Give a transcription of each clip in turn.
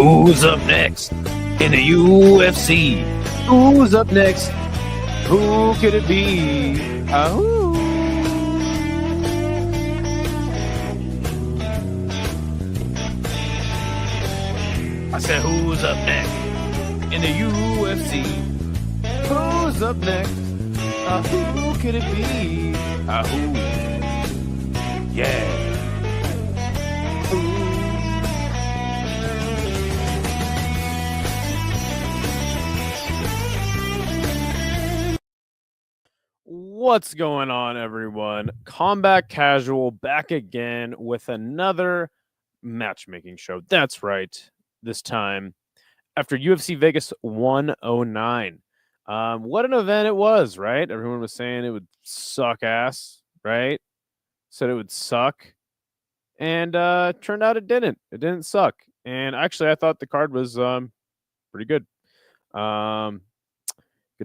Who's up next in the UFC? Who's up next? Who could it be? I said, who's up next in the UFC? Who's up next? Who could it be? Who? Yeah. What's going on, everyone? Combat Casual back again with another matchmaking show. That's right. This time after UFC Vegas 109. What an event it was, right? Everyone was saying it would suck ass, right? Said it would suck. And turned out it didn't. It didn't suck. And actually, I thought the card was pretty good. Good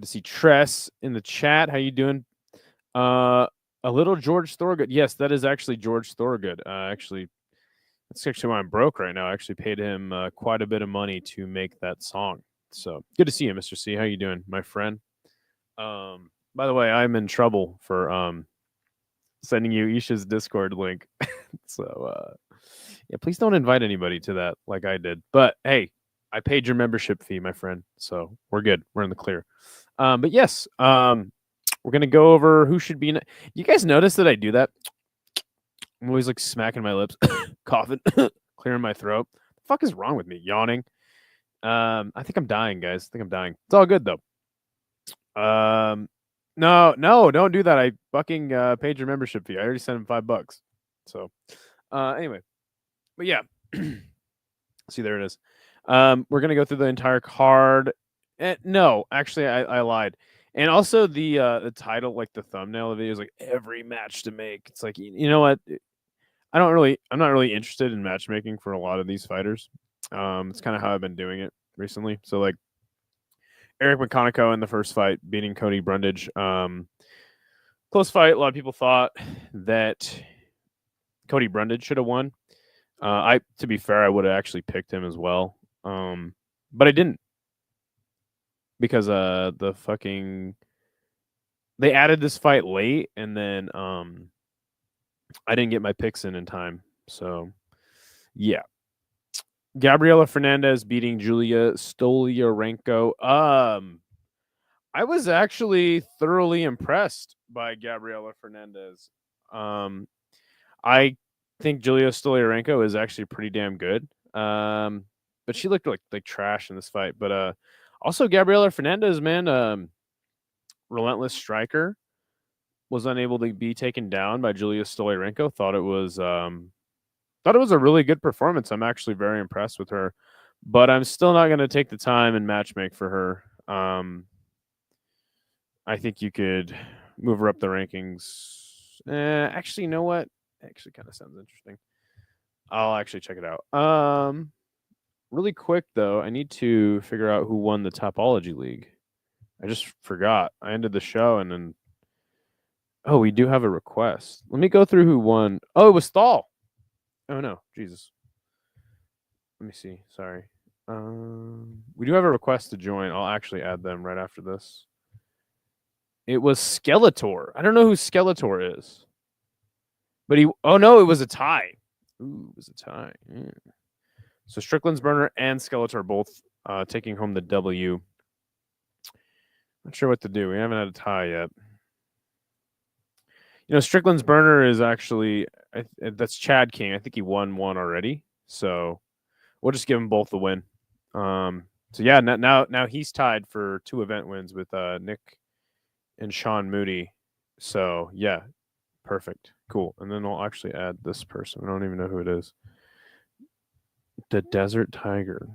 to see Tress in the chat. How you doing? A little George Thorogood. Yes, that is actually George Thorogood. That's actually why I'm broke right now. I actually paid him quite a bit of money to make that song. So good to see you, Mr. C. How you doing, my friend? By the way, I'm in trouble for sending you Isha's Discord link. So yeah, please don't invite anybody to that like I did. But hey, I paid your membership fee, my friend. So we're good. We're in the clear. But yes, we're gonna go over who should be. You guys notice that I do that? I'm always like smacking my lips, coughing, clearing my throat. The fuck is wrong with me? Yawning. I think I'm dying, guys. I think I'm dying. It's all good though. No, don't do that. I fucking paid your membership fee. I already sent him $5. So, anyway, but yeah. See, there it is. We're gonna go through the entire card. No, actually, I lied. And also the title, like the thumbnail of the video, is like every match to make. It's like, you know what? I'm not really interested in matchmaking for a lot of these fighters. It's kind of how I've been doing it recently. So like Eric McConaughey in the first fight beating Cody Brundage. Close fight. A lot of people thought that Cody Brundage should have won. To be fair, I would have actually picked him as well. But I didn't. Because they added this fight late, and then I didn't get my picks in time. So yeah. Gabriela Fernandez beating Julia Stoliarenko. I was actually thoroughly impressed by Gabriela Fernandez. I think Julia Stoliarenko is actually pretty damn good. But she looked like trash in this fight. But also Gabriela Fernandez, man, relentless striker, was unable to be taken down by Julia Stoliarenko. Thought it was a really good performance. I'm actually very impressed with her, but I'm still not going to take the time and matchmake for her. I think you could move her up the rankings. Actually, you know what? Actually, kind of sounds interesting. I'll actually check it out. Really quick though, I need to figure out who won the Topology League. I just forgot. I ended the show and then. Oh, we do have a request. Let me go through who won. Oh, it was Thal. Oh no, Jesus. Let me see. Sorry. We do have a request to join. I'll actually add them right after this. It was Skeletor. I don't know who Skeletor is. But oh no, it was a tie. Ooh, it was a tie. Yeah. So Strickland's Burner and Skeletor both taking home the W. Not sure what to do. We haven't had a tie yet. You know, Strickland's Burner is actually that's Chad King. I think he won one already, so we'll just give them both the win. So yeah, now he's tied for 2 event wins with Nick and Sean Moody. So yeah, perfect, cool. And then I'll actually add this person. I don't even know who it is. The Desert Tiger.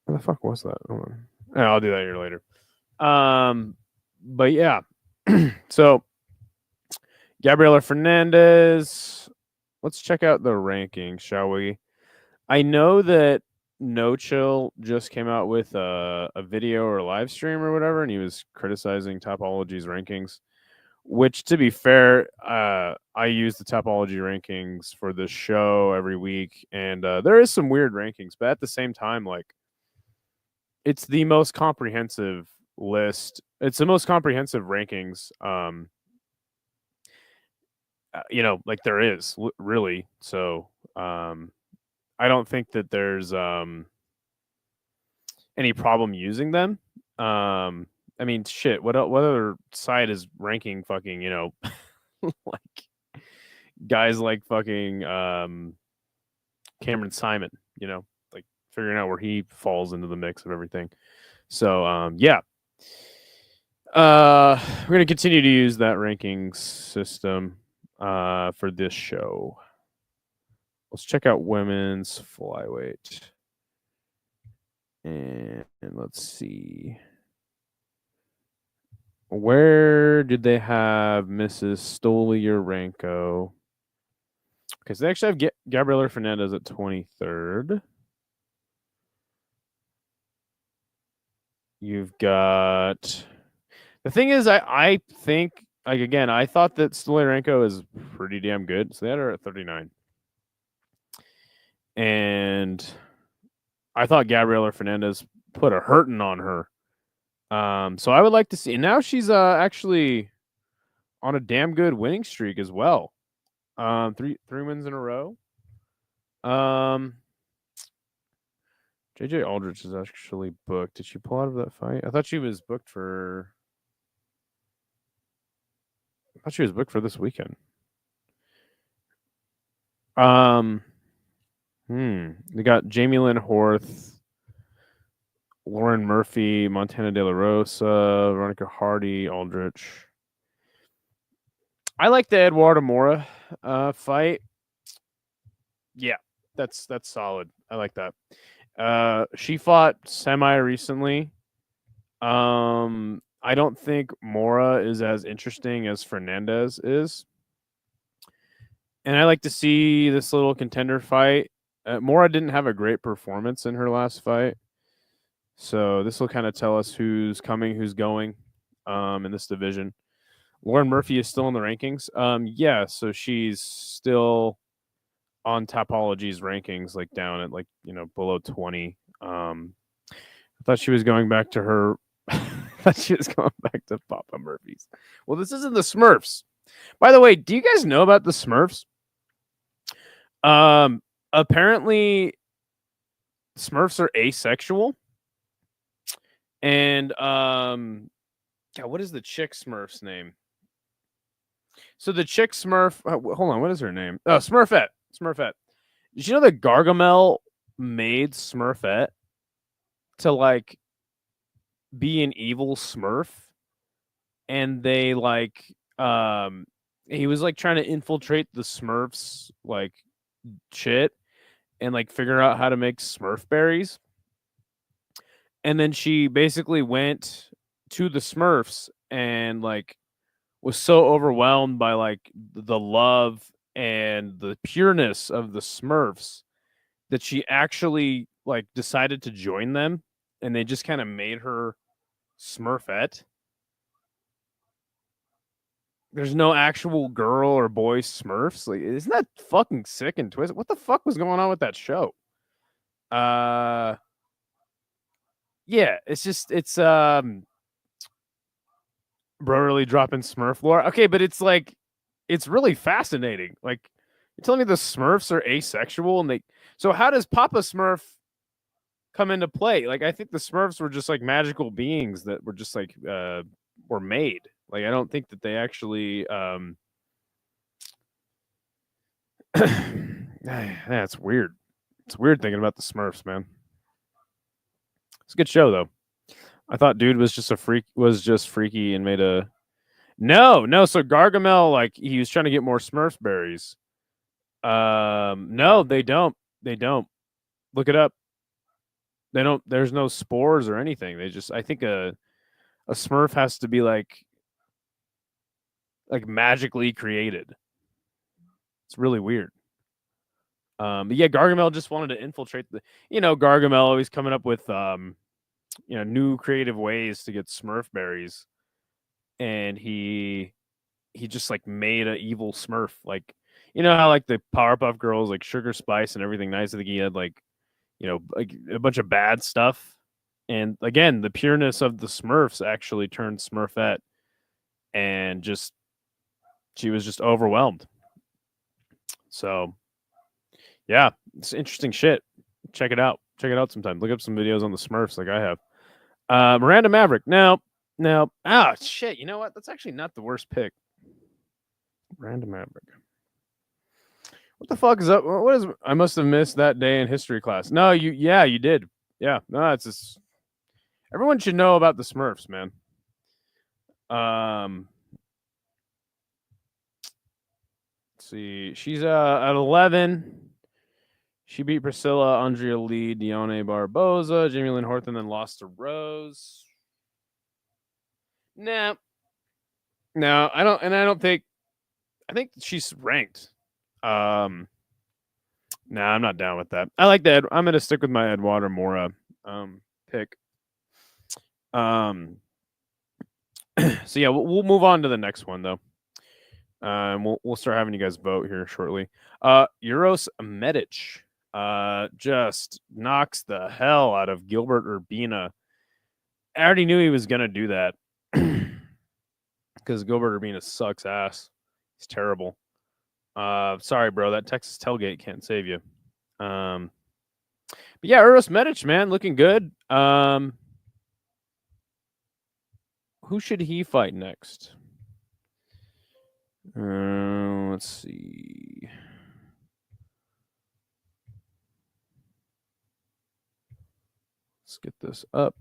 What the fuck was that? Hold on. Yeah, I'll do that here later. But yeah. So, Gabriela Fernandez. Let's check out the rankings, shall we? I know that No Chill just came out with a video or a live stream or whatever, and he was criticizing Topology's rankings. Which, to be fair, I use the Topology rankings for this show every week, and there is some weird rankings, but at the same time, like, it's the most comprehensive list. It's the most comprehensive rankings, like there is really. So, I don't think that there's any problem using them. I mean, shit. What other site is ranking fucking like guys like fucking Cameron Simon? Like figuring out where he falls into the mix of everything. So yeah. We're gonna continue to use that ranking system for this show. Let's check out women's flyweight. And let's see. Where did they have Mrs. Stolyarenko? Okay, so they actually have Gabriela Fernandez at 23rd. You've got... The thing is, I think, like, again, I thought that Stolyarenko is pretty damn good. So they had her at 39. And I thought Gabriela Fernandez put a hurting on her. So I would like to see. And now she's actually on a damn good winning streak as well. Three wins in a row. JJ Aldrich is actually booked. Did she pull out of that fight? I thought she was booked for. I thought she was booked for this weekend. They got Jamie Lynn Horth, Lauren Murphy, Montana De La Rosa, Veronica Hardy, Aldrich. I like the Eduardo Mora fight. Yeah, that's solid. I like that. She fought semi recently. I don't think Mora is as interesting as Fernandez is. And I like to see this little contender fight. Mora didn't have a great performance in her last fight. So this will kind of tell us who's coming, who's going in this division. Lauren Murphy is still in the rankings. Yeah, so she's still on Topology's rankings, like down at below 20. I thought she was going back to her. I thought she was going back to Papa Murphy's. Well, this isn't the Smurfs. By the way, do you guys know about the Smurfs? Apparently, Smurfs are asexual. And God, what is the chick Smurf's name? So the chick Smurf, hold on, what is her name? Oh, Smurfette. Did you know that Gargamel made Smurfette to like be an evil Smurf? And they he was like trying to infiltrate the Smurfs like shit and like figure out how to make Smurf berries. And then she basically went to the Smurfs and like was so overwhelmed by like the love and the pureness of the Smurfs that she actually like decided to join them, and they just kind of made her Smurfette. There's no actual girl or boy Smurfs. Like, isn't that fucking sick and twisted? What the fuck was going on with that show? Yeah, it's bro really dropping Smurf lore. Okay, but it's like it's really fascinating. Like you're telling me the Smurfs are asexual and so how does Papa Smurf come into play? Like I think the Smurfs were just like magical beings that were just like were made. Like I don't think that they actually yeah, it's weird. It's weird thinking about the Smurfs, man. It's a good show though. I thought dude was just freaky and made a no. So Gargamel, like he was trying to get more Smurf berries. No, they don't. Look it up. They don't. There's no spores or anything. I think a Smurf has to be like magically created. It's really weird. But yeah, Gargamel just wanted to infiltrate Gargamel always coming up with new creative ways to get Smurf berries, and he he just like made an evil Smurf. Like, you know how like the Powerpuff Girls, like Sugar Spice and everything nice. I think he had like, you know, like a bunch of bad stuff. And again, the pureness of the Smurfs actually turned Smurfette, and just she was just overwhelmed. So yeah, it's interesting shit. Check it out. Check it out sometime. Look up some videos on the Smurfs like I have. Miranda Maverick. Now, shit. You know what? That's actually not the worst pick. Miranda Maverick. What the fuck is up? What is? I must have missed that day in history class. No, you did. Yeah, no, it's just everyone should know about the Smurfs, man. Let's see. She's at 11. She beat Priscilla, Andrea Lee, Dione Barboza, Jamie Lynn Horton, then lost to Rose. No, I don't think. I think she's ranked. I'm not down with that. I like that. I'm gonna stick with my Eduardo Mora pick. So yeah, we'll move on to the next one though. We'll start having you guys vote here shortly. Uros Medic just knocks the hell out of Gilbert Urbina. I already knew he was gonna do that because Gilbert Urbina sucks ass. He's terrible. Sorry, bro. That Texas tailgate can't save you. But yeah, Uros Medic, man, looking good. Who should he fight next? Let's see. Let's get this up.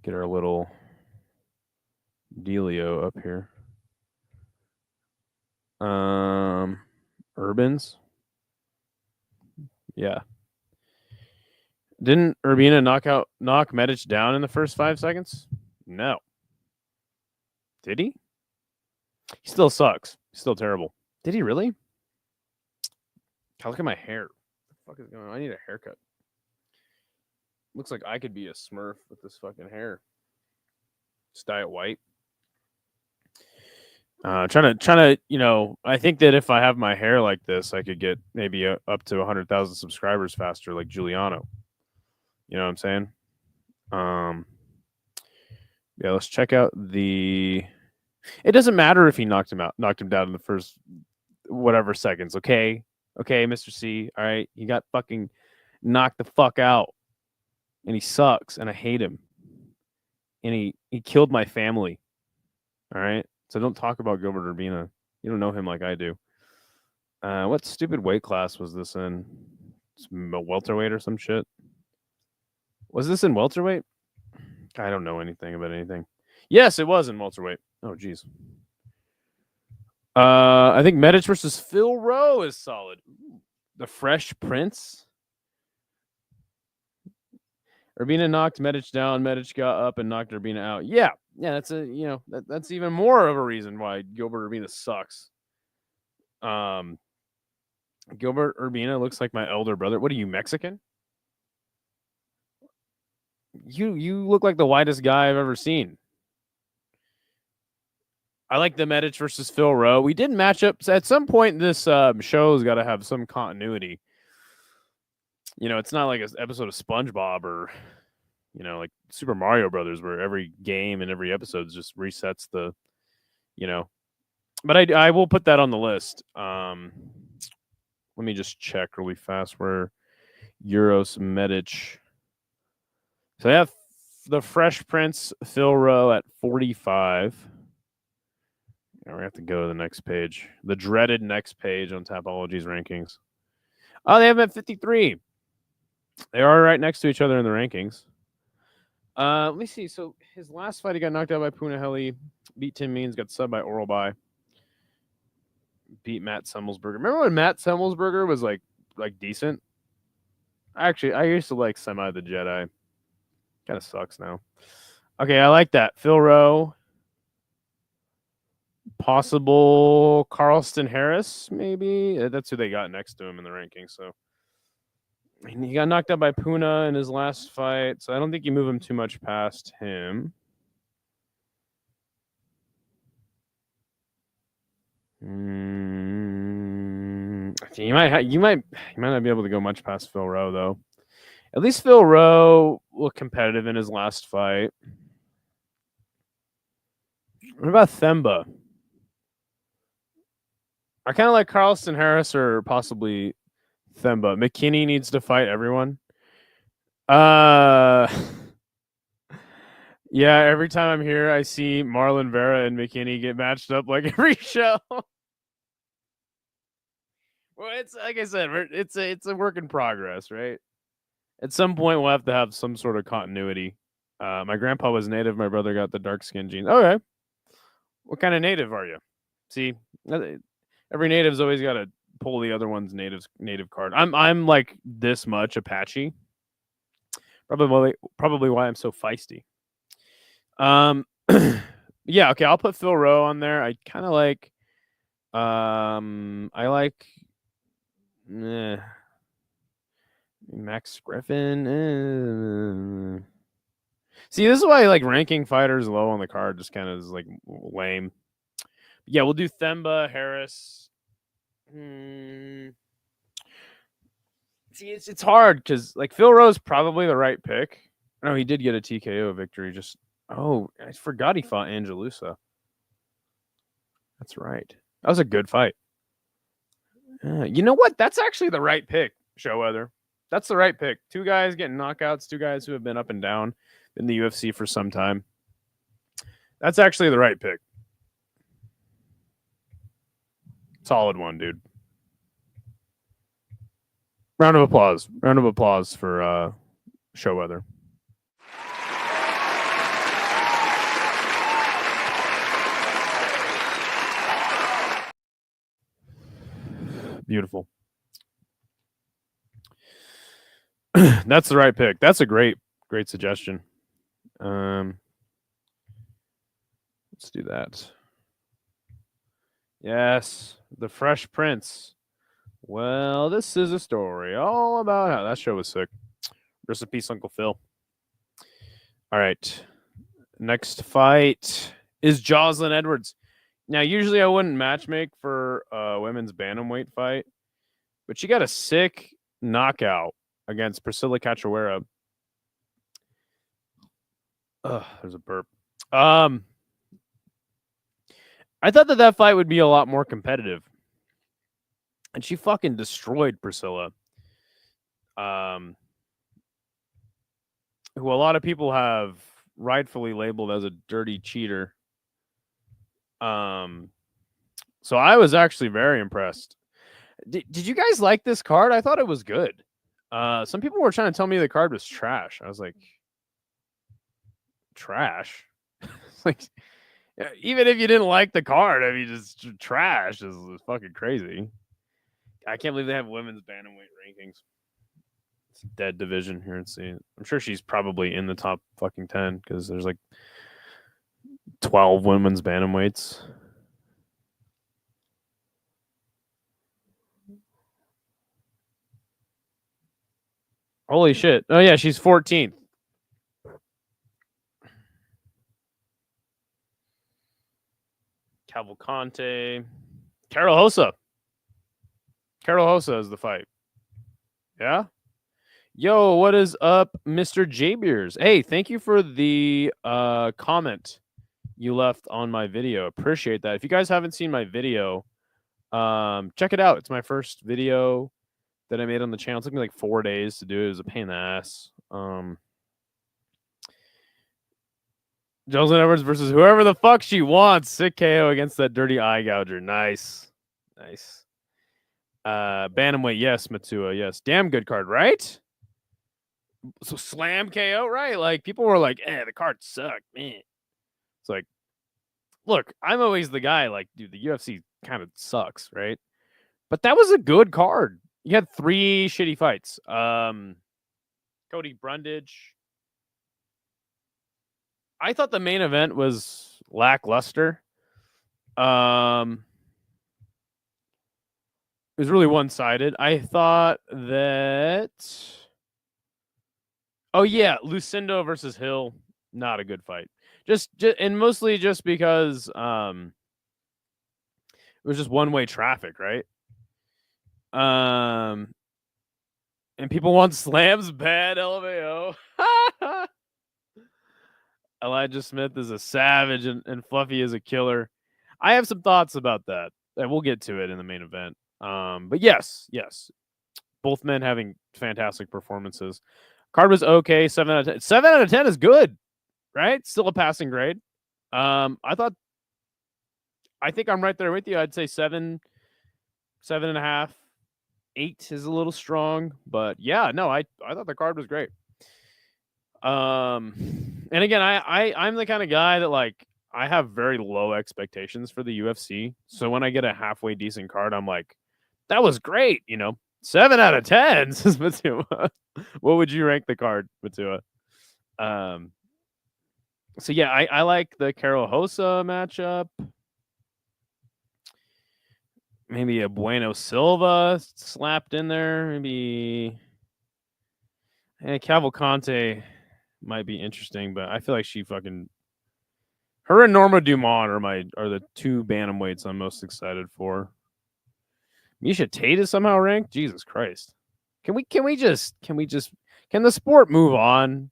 Get our little dealio up here. Urbans. Yeah. Didn't Urbina knock Medic down in the first 5 seconds? No. Did he? He still sucks. He's still terrible. Did he really? God, look at my hair. What the fuck is going on? I need a haircut. Looks like I could be a Smurf with this fucking hair. Just dye it white. Trying to, you know, I think that if I have my hair like this, I could get maybe up to 100,000 subscribers faster, like Giuliano. You know what I'm saying? Yeah, let's check out the. It doesn't matter if he knocked him down in the first whatever seconds. Okay, Mr. C. All right, he got fucking knocked the fuck out, and he sucks, and I hate him, and he killed my family. All right. So don't talk about Gilbert Urbina. You don't know him like I do. What stupid weight class was this in? It's welterweight or some shit? Was this in welterweight? I don't know anything about anything. Yes, it was in welterweight. Oh, geez. I think Medic versus Phil Rowe is solid. The Fresh Prince. Urbina knocked Medic down. Medic got up and knocked Urbina out. Yeah, that's that's even more of a reason why Gilbert Urbina sucks. Gilbert Urbina looks like my elder brother. What are you, Mexican? You look like the whitest guy I've ever seen. I like the Medic versus Phil Rowe. We did match up at some point. This show's got to have some continuity. You know, it's not like an episode of SpongeBob or, you know, like Super Mario Brothers, where every game and every episode just resets the, you know. But I will put that on the list. Let me just check really fast where Uros Medic. So I have the Fresh Prince Phil Rowe at 45. Now we have to go to the next page. The dreaded next page on Tapology's rankings. Oh, they have him at 53. They are right next to each other in the rankings. Let me see. So his last fight, he got knocked out by Punahele, beat Tim Means, got subbed by Oral By, beat Matt Semmelsberger. Remember when Matt Semmelsberger was like decent? Actually, I used to like Semi the Jedi. Kind of sucks now. Okay, I like that. Phil Rowe. Possible Carlston Harris, maybe. That's who they got next to him in the rankings. So he got knocked out by Puna in his last fight, so I don't think you move him too much past him. You might not be able to go much past Phil Rowe though. At least Phil Rowe looked competitive in his last fight. What about Themba? I kind of like Carlston Harris or possibly Themba. McKinney needs to fight everyone. Yeah, every time I'm here, I see Marlon Vera and McKinney get matched up like every show. Well, it's like I said, it's a work in progress, right? At some point, we'll have to have some sort of continuity. My grandpa was native. My brother got the dark skin genes. Okay, what kind of native are you? See, every native's always got to pull the other one's native card. I'm like this much Apache. Probably why I'm so feisty. Yeah, okay, I'll put Phil Rowe on there. I kind of like I like Max Griffin. See, this is why like ranking fighters low on the card just kind of is like lame. Yeah, we'll do Themba, Harris. See, it's hard because like Phil Rowe's probably the right pick. No, he did get a TKO victory. I forgot he fought Angelusa. That's right. That was a good fight. You know what? That's actually the right pick, Showweather. That's the right pick. 2 guys getting knockouts, 2 guys who have been up and down in the UFC for some time. That's actually the right pick. Solid one, dude. Round of applause. Round of applause for Showweather. Beautiful. That's the right pick. That's a great suggestion. Let's do that. Yes, the Fresh Prince. Well, this is a story all about how that show was sick. Rest in peace, Uncle Phil. All right. Next fight is Jocelyn Edwards. Now, usually I wouldn't matchmake for a women's bantamweight fight, but she got a sick knockout against Priscilla Cachoeira. There's a burp. I thought that fight would be a lot more competitive. And she fucking destroyed Priscilla. Who a lot of people have rightfully labeled as a dirty cheater. So I was actually very impressed. Did you guys like this card? I thought it was good. Some people were trying to tell me the card was trash. I was like, trash? Like, even if you didn't like the card, I mean, just trash is fucking crazy. I can't believe they have women's bantamweight rankings. It's a dead division here. Let's see. I'm sure she's probably in the top fucking 10 because there's like 12 women's bantamweights. Holy shit. Oh, yeah, she's 14th. Cavalcante. Carol Hossa. Carol Hossa is the fight. Yeah? Yo, what is up, Mr. J-Beers? Hey, thank you for the comment you left on my video. Appreciate that. If you guys haven't seen my video, check it out. It's my first video that I made on the channel. It took me like 4 days to do it. It was a pain in the ass. Jocelyn Edwards versus whoever the fuck she wants. Sick KO against that dirty eye gouger. Nice. Bantamweight, yes. Matsua, yes. Damn good card, right? So slam KO, right? Like people were like, the card sucked, man. It's like, look, I'm always the guy like, dude, the UFC kind of sucks, right? But that was a good card. You had 3 shitty fights. Cody Brundage. I thought the main event was lackluster. It was really one-sided. I thought that... Oh, yeah, Lucindo versus Hill, not a good fight. Just and mostly just because It was just one-way traffic, right? And people want slams bad, LMAO. Elijah Smith is a savage and Fluffy is a killer. I have some thoughts about that, and we'll get to it in the main event. But yes, both men having fantastic performances. Card was okay, 7 out of 10. 7 out of 10 is good, right? Still a passing grade. I think I'm right there with you. I'd say 7, 7.5, 8 is a little strong, but yeah, no, I thought the card was great. And again, I'm the kind of guy that like I have very low expectations for the UFC. So when I get a halfway decent card, I'm like, that was great, 7 out of 10 says Matua. What would you rank the card, Matua? So yeah, I like the Carol Hosa matchup. Maybe a Bueno Silva slapped in there. Maybe Cavalcante might be interesting, but I feel like her and Norma Dumont are the two bantamweights I'm most excited for. Misha Tate is somehow ranked. Jesus Christ! Can the sport move on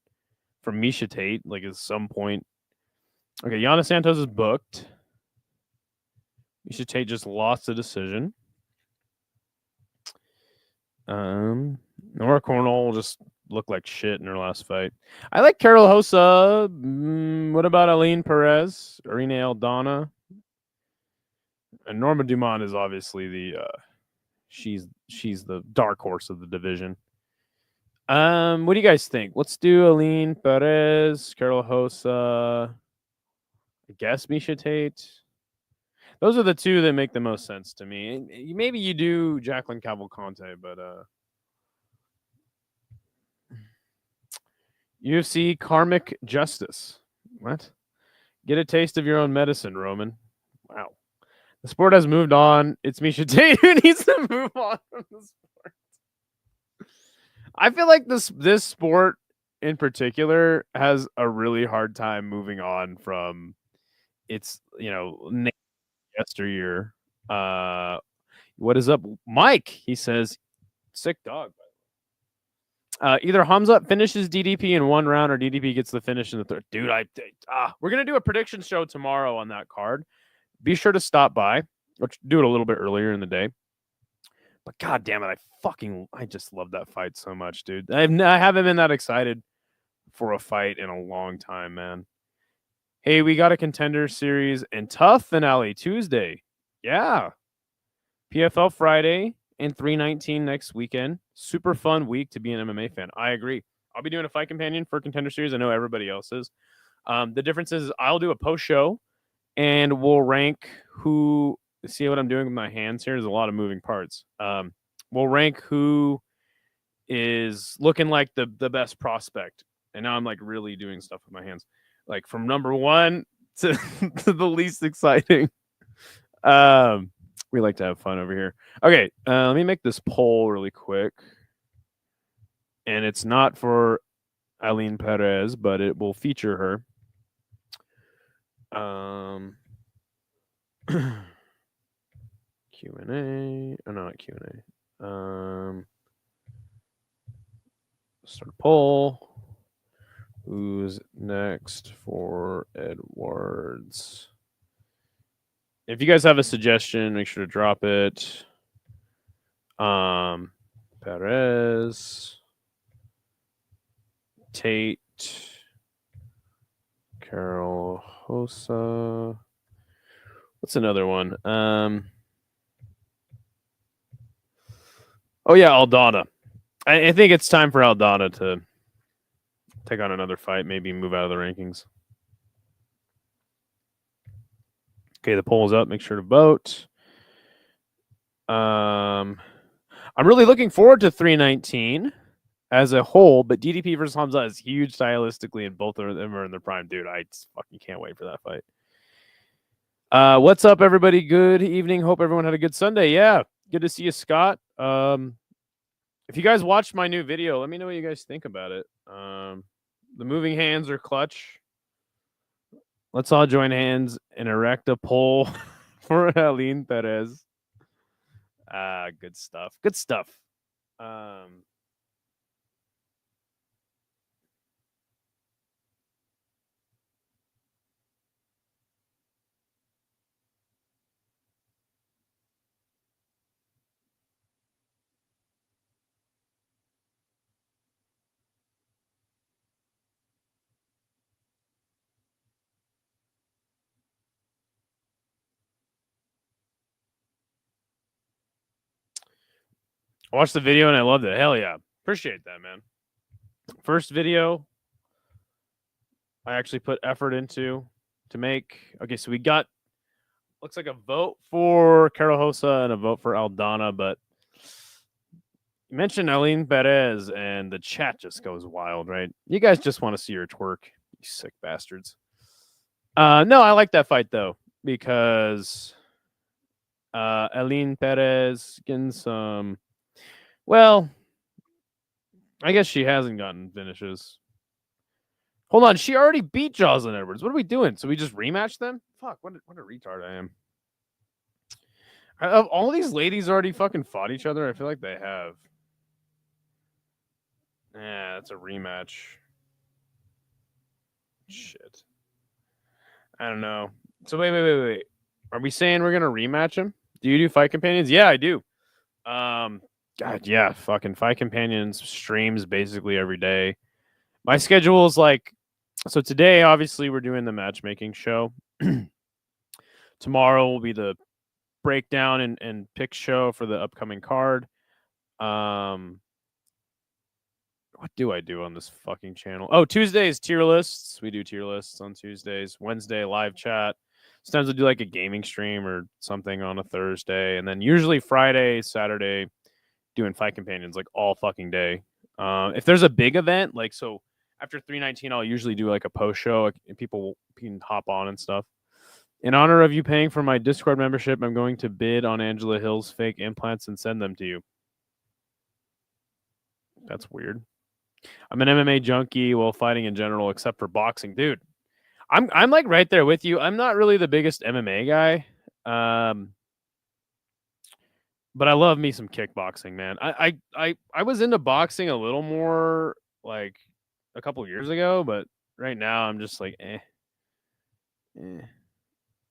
from Misha Tate like at some point? Okay, Yana Santos is booked. Misha Tate just lost the decision. Nora Cornell just looked like shit in her last fight. I like Carol Hosa. What about Aline Perez, Irene Aldana? And Norma Dumont is obviously the she's the dark horse of the division. What do you guys think? Let's do Aline Perez, Carol Hosa. I guess Misha Tate. Those are the two that make the most sense to me. Maybe you do Jacqueline Cavalcante, but UFC Karmic Justice. What? Get a taste of your own medicine, Roman. Wow. The sport has moved on. It's Misha Tate who needs to move on from the sport. I feel like this sport in particular has a really hard time moving on from its, yesteryear. What is up, Mike? He says, sick dog. Either Hamzat finishes DDP in one round or DDP gets the finish in the third. Dude, we're gonna do a prediction show tomorrow on that card. Be sure to stop by. Or do it a little bit earlier in the day. But god damn it, I just love that fight so much, dude. I haven't been that excited for a fight in a long time, man. Hey, we got a contender series and tough finale Tuesday. Yeah. PFL Friday and 319 next weekend. Super fun week to be an MMA fan. I agree. I'll be doing a fight companion for contender series. I know everybody else is. The difference is I'll do a post show and we'll rank who. See what I'm doing with my hands here? There's a lot of moving parts. We'll rank who is looking like the best prospect. And now I'm like really doing stuff with my hands. Like from number 1 to the least exciting. We like to have fun over here. Okay, let me make this poll really quick. And it's not for Aline Perez, but it will feature her. Q&A. Oh, no, not Q&A. Start a poll. Who's next for Edwards? If you guys have a suggestion, make sure to drop it. Perez, Tate, Carol Hosa. What's another one? Oh yeah, Aldana. I think it's time for Aldana to take on another fight, maybe move out of the rankings. Okay, the poll is up. Make sure to vote. I'm really looking forward to 319 as a whole, but DDP versus Hamza is huge stylistically, and both of them are in their prime. Dude, I just fucking can't wait for that fight. What's up, everybody? Good evening. Hope everyone had a good Sunday. Yeah, good to see you, Scott. If you guys watched my new video, let me know what you guys think about it. The moving hands are clutch. Let's all join hands and erect a pole for Aline Perez. Good stuff. Good stuff. I watched the video and I loved it. Hell yeah. Appreciate that, man. First video I actually put effort into to make. Okay, so we got looks like a vote for Carol Hosa and a vote for Aldana, but you mentioned Aline Perez and the chat just goes wild, right? You guys just want to see her twerk, you sick bastards. No, I like that fight though, because Aline Perez getting some. Well, I guess she hasn't gotten finishes. Hold on, she already beat Jocelyn Edwards. What are we doing? So we just rematch them? Fuck, what a retard I am. Have all these ladies already fucking fought each other? I feel like they have. Yeah, that's a rematch. Shit. I don't know. So wait. Are we saying we're gonna rematch him? Do you do fight companions? Yeah, I do. God, yeah, fucking fight companions streams basically every day. My schedule is like, so today obviously we're doing the matchmaking show. Tomorrow will be the breakdown and pick show for the upcoming card. What do I do on this fucking channel? Oh, Tuesdays tier lists. We do tier lists on Tuesdays. Wednesday live chat. Sometimes we do like a gaming stream or something on a Thursday, and then usually Friday, Saturday, doing fight companions like all fucking day. If there's a big event, like so after 319, I'll usually do like a post show and people can hop on and stuff. In honor of you paying for my Discord membership, I'm going to bid on Angela Hill's fake implants and send them to you. That's weird. I'm an MMA junkie while fighting in general, except for boxing, dude. I'm like right there with you. I'm not really the biggest MMA guy, but I love me some kickboxing, man. I was into boxing a little more like a couple years ago, but right now I'm just like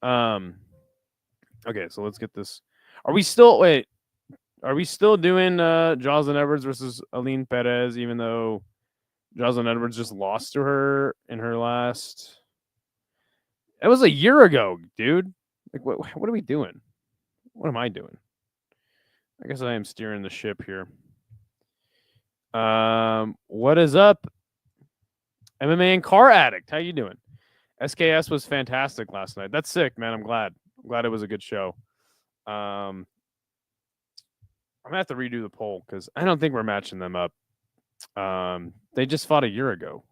Okay, so let's get this. Are we still doing Jocelyn Edwards versus Aline Perez, even though Jocelyn Edwards just lost to her in her last? It was a year ago, dude. Like, what are we doing? What am I doing? I guess I am steering the ship here. What is up, MMA and Car Addict? How you doing? SKS was fantastic last night. That's sick, man. I'm glad it was a good show. I'm gonna have to redo the poll because I don't think we're matching them up. They just fought a year ago.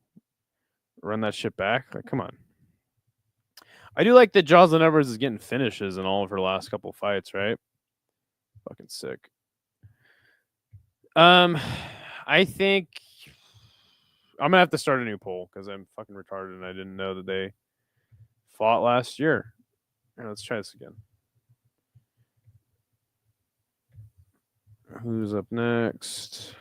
Run that shit back. Like, come on. I do like that Jocelyn Edwards is getting finishes in all of her last couple fights, right? Fucking sick. I think I'm gonna have to start a new poll because I'm fucking retarded and I didn't know that they fought last year. Right, let's try this again. Who's up next?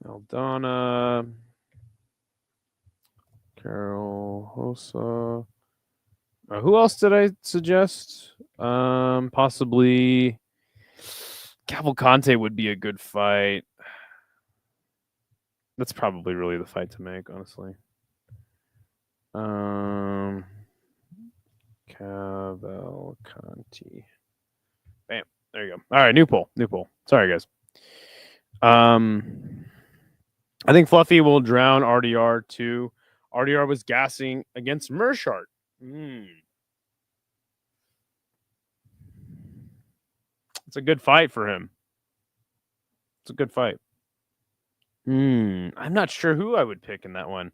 Aldana, Carol Hosa. Who else did I suggest? Possibly Cavalcante would be a good fight. That's probably really the fight to make, honestly. Cavalcanti. Bam. There you go. All right, new poll. Sorry, guys. I think Fluffy will drown RDR too. RDR was gassing against Mershart. It's a good fight for him. It's a good fight. I'm not sure who I would pick in that one.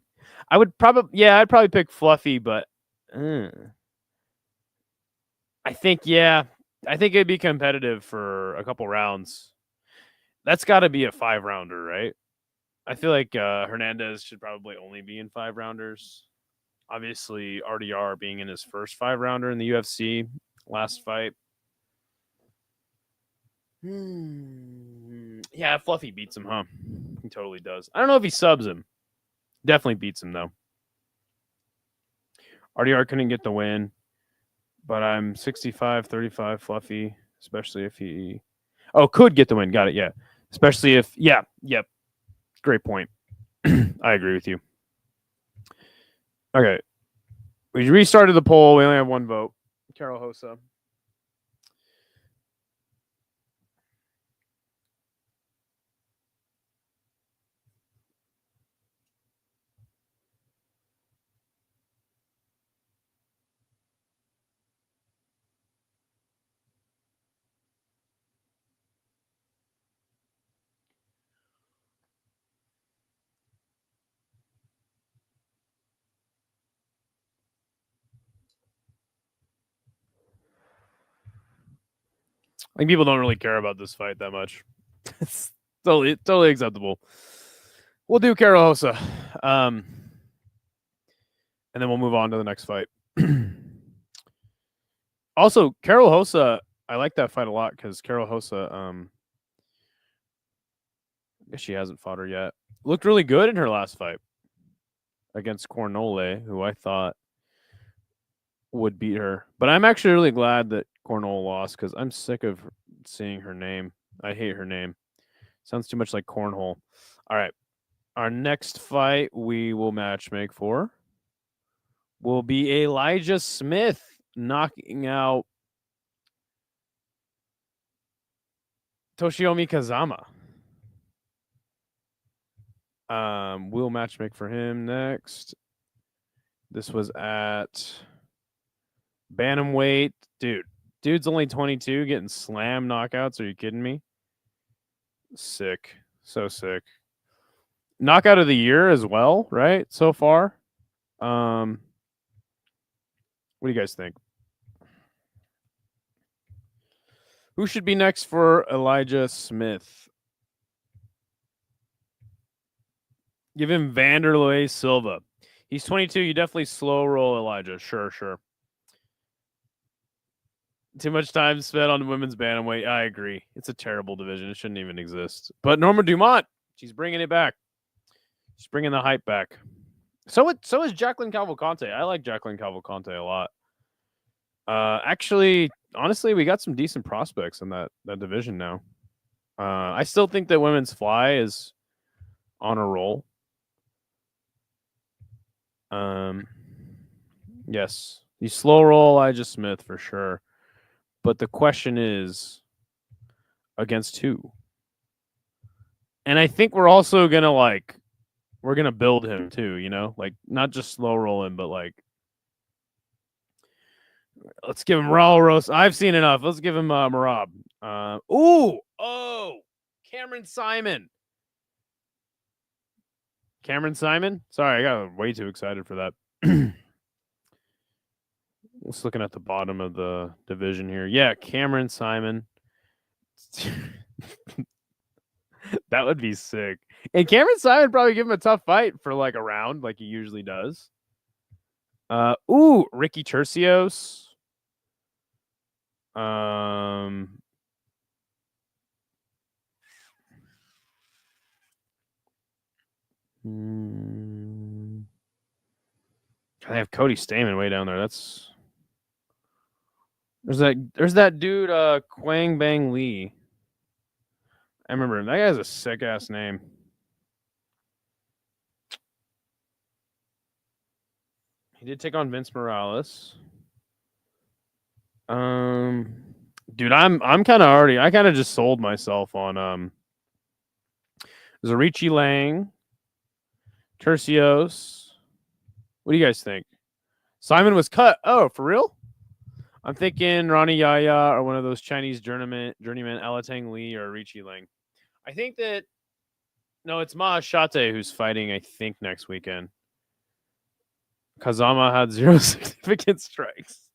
I'd probably pick Fluffy, but I think, yeah, I think it'd be competitive for a couple rounds. That's got to be a 5-rounder, right? I feel like Hernandez should probably only be in 5-rounders. Obviously, RDR being in his first 5-rounder in the UFC last fight. Yeah, Fluffy beats him, huh? He totally does. I don't know if he subs him. Definitely beats him, though. RDR couldn't get the win, but I'm 65-35 Fluffy, especially if he... Oh, could get the win. Got it, yeah. Especially if... Yeah, yep. Great point. I agree with you. Okay. We restarted the poll. We only have one vote. Carol Hosa. I think people don't really care about this fight that much. It's totally acceptable. We'll do Carol Hosa. And then we'll move on to the next fight. Also, Carol Hosa, I like that fight a lot because Carol Hosa, I guess she hasn't fought her yet. Looked really good in her last fight against Cornole, who I thought would beat her. But I'm actually really glad that Cornole lost because I'm sick of seeing her name. I hate her name. Sounds too much like cornhole. All right. Our next fight we will matchmake for will be Elijah Smith knocking out Toshiomi Kazama. We'll matchmake for him next. This was at bantamweight. Dude's only 22, getting slam knockouts. Are you kidding me? Sick. So sick. Knockout of the year as well, right? So far. What do you guys think? Who should be next for Elijah Smith? Give him Vanderlei Silva. He's 22. You definitely slow roll Elijah. Sure. Too much time spent on women's bantamweight. I agree. It's a terrible division. It shouldn't even exist. But Norma Dumont, she's bringing it back. She's bringing the hype back. So is Jacqueline Cavalcante. I like Jacqueline Cavalcante a lot. Actually, honestly, we got some decent prospects in that division now. I still think that women's fly is on a roll. Yes, you slow roll Elijah Smith for sure. But the question is, against who? And I think we're also gonna we're gonna build him too, like not just slow roll him, but let's give him Raul Rosas. I've seen enough. Let's give him Marab. Cameron Simon. Cameron Simon? Sorry, I got way too excited for that. Just looking at the bottom of the division here. Yeah, Cameron Simon. That would be sick. And Cameron Simon probably give him a tough fight for a round like he usually does. Ricky Tercios. I have Cody Stamen way down there. There's that dude, Quang Bang Lee. I remember him. That guy has a sick ass name. He did take on Vince Morales. Dude, I'm kind of already. I kind of just sold myself on Zarichi Lang, Tercios. What do you guys think? Simon was cut. Oh, for real? I'm thinking Ronnie Yaya or one of those Chinese journeyman Alatang Lee or Richie Lang. I think that it's Mahashate who's fighting, I think, next weekend. Kazama had 0 significant strikes.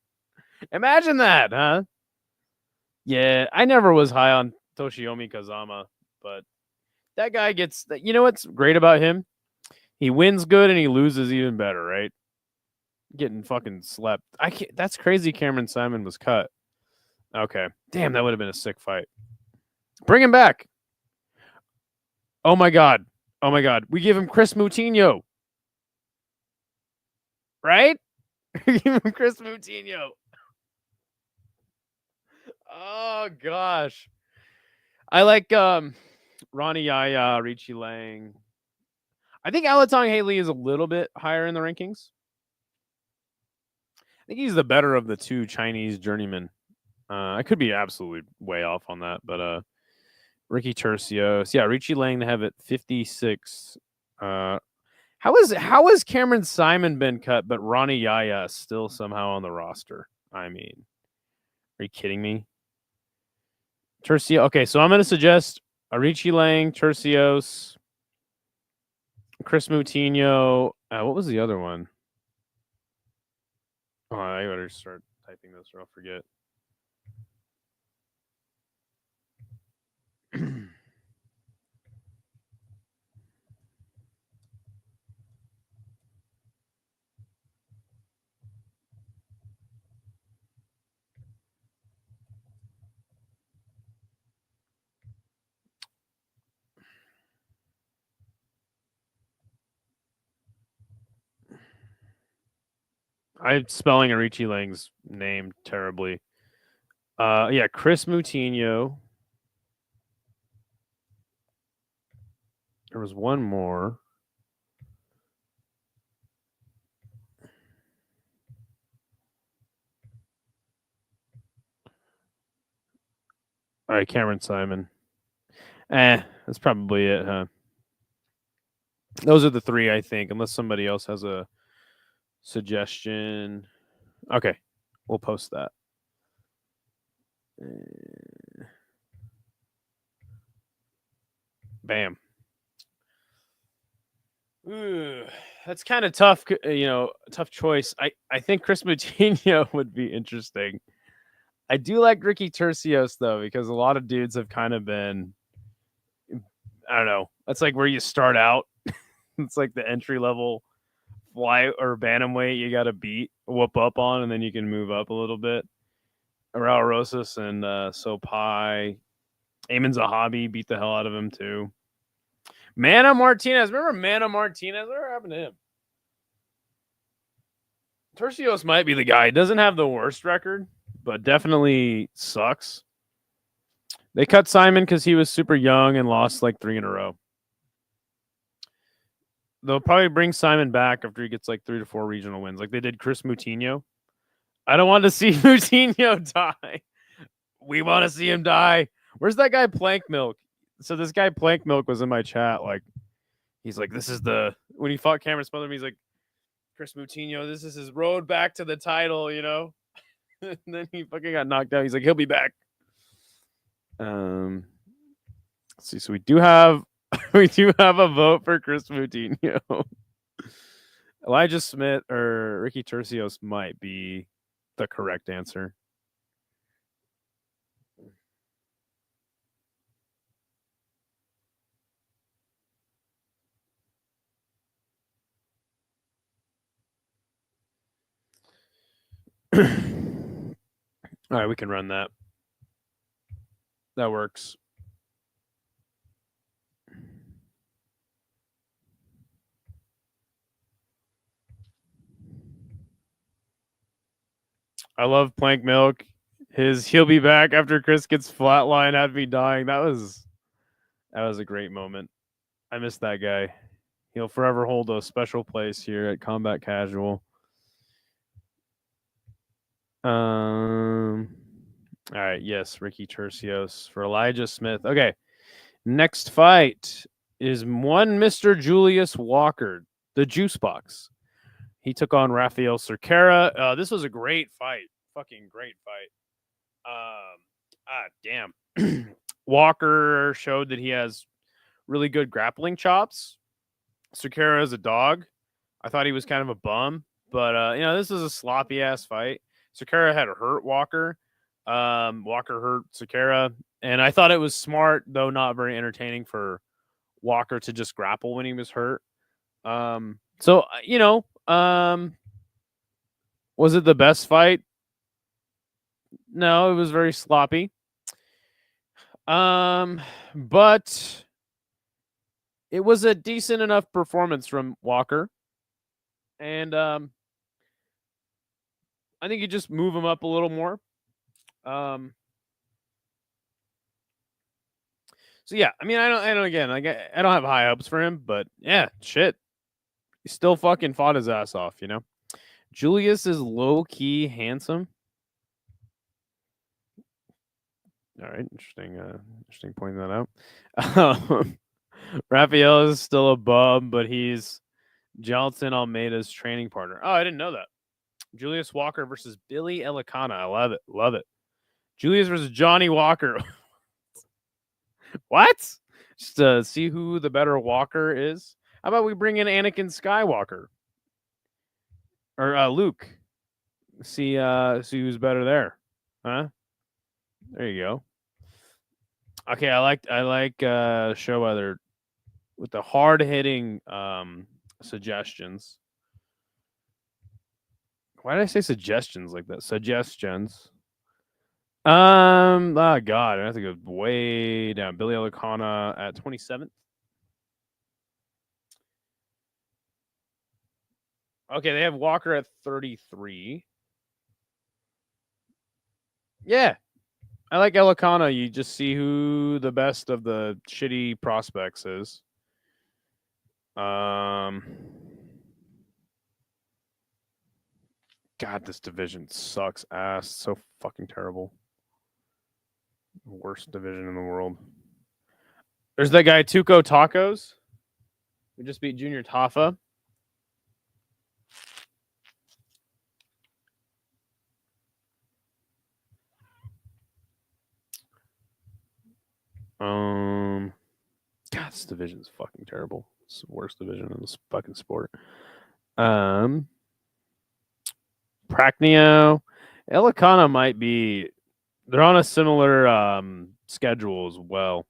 Imagine that, huh? Yeah, I never was high on Toshiomi Kazama, but that guy gets that. You know what's great about him? He wins good and he loses even better, right? Getting fucking slept. I can't. That's crazy. Cameron Simon was cut. Okay, damn, that would have been a sick fight. Bring him back. Oh my god. Oh my god. We give him Chris Moutinho, right? We give him Chris Moutinho. Oh gosh. I like Ronnie Yaya, Richie Lang. I think Alatong Haley is a little bit higher in the rankings. I think he's the better of the two Chinese journeymen. I could be absolutely way off on that, but Ricky Tercios, yeah, Richie Lang to have it 56. How has Cameron Simon been cut, but Ronnie Yaya still somehow on the roster? I mean, are you kidding me? Tercio. Okay, so I'm going to suggest Richie Lang, Tercios, Chris Moutinho. What was the other one? Oh, I better start typing this or I'll forget. I'm spelling Richie Lang's name terribly. Yeah, Chris Moutinho. There was one more. All right, Cameron Simon. That's probably it, huh? Those are the three, I think, unless somebody else has a suggestion. Okay, we'll post that. Bam. Ooh, that's kind of tough, tough choice. I think Chris Moutinho would be interesting. I do like Ricky Tercios though, because a lot of dudes have kind of been, I don't know. That's like where you start out. It's like the entry level fly or bantamweight you got to whoop up on, and then you can move up a little bit. Raul Rosas and Sopai, Eamon Zahabi beat the hell out of him too. Mana Martinez, remember Mana Martinez? What happened to him? Tercios might be the guy. He doesn't have the worst record, but definitely sucks. They cut Simon because he was super young and lost like 3 in a row. They'll probably bring Simon back after he gets like 3 to 4 regional wins, like they did Chris Moutinho. I don't want to see Moutinho die. We want to see him die. Where's that guy Plank Milk? So this guy Plank Milk was in my chat. Like, he's like, this is when he fought Cameron Smotherman, he's like, Chris Moutinho, this is his road back to the title, and then he fucking got knocked out. He's like, he'll be back. Let's see. So we do have a vote for Chris Moutinho. Elijah Smith or Ricky Tercios might be the correct answer. All right, we can run that. That works. I love Plank Milk. He'll be back after Chris gets flatlined at me dying. That was a great moment. I miss that guy. He'll forever hold a special place here at Combat Casual. All right, yes, Ricky Tercios for Elijah Smith. Okay, next fight is one Mr. Julius Walker, the Juice Box. He took on Rafael Cerquera. This was a great fight. Fucking great fight. Damn. Walker showed that he has really good grappling chops. Cerquera is a dog. I thought he was kind of a bum, but this is a sloppy ass fight. Cerquera had hurt Walker, Walker hurt Sakara, and I thought it was smart, though not very entertaining, for Walker to just grapple when he was hurt. So was it the best fight? No, it was very sloppy. But it was a decent enough performance from Walker, and I think you just move him up a little more. So yeah, I mean, I don't again, like I don't have high hopes for him, but yeah, shit, he still fucking fought his ass off, you know. Julius is low key handsome. All right, interesting pointing that out. Raphael is still a bum, but he's Jonathan Almeida's training partner. Oh, I didn't know that. Julius Walker versus Billy Elicana. I love it. Love it. Julius versus Johnny Walker. What? Just to see who the better Walker is. How about we bring in Anakin Skywalker? Or Luke. See who's better there. Huh? There you go. Okay, I like Showweather with the hard hitting suggestions. Why did I say suggestions like that? Suggestions. Oh God, I have to go way down. Billy Elicana at 27th. Okay, they have Walker at 33. Yeah, I like Elicana. You just see who the best of the shitty prospects is. God, this division sucks ass. So fucking terrible. Worst division in the world. There's that guy Tuco Tacos. We just beat Junior Tafa. God, this division is fucking terrible. It's the worst division in this fucking sport. Pragnio. Elicana might be. They're on a similar schedule as well.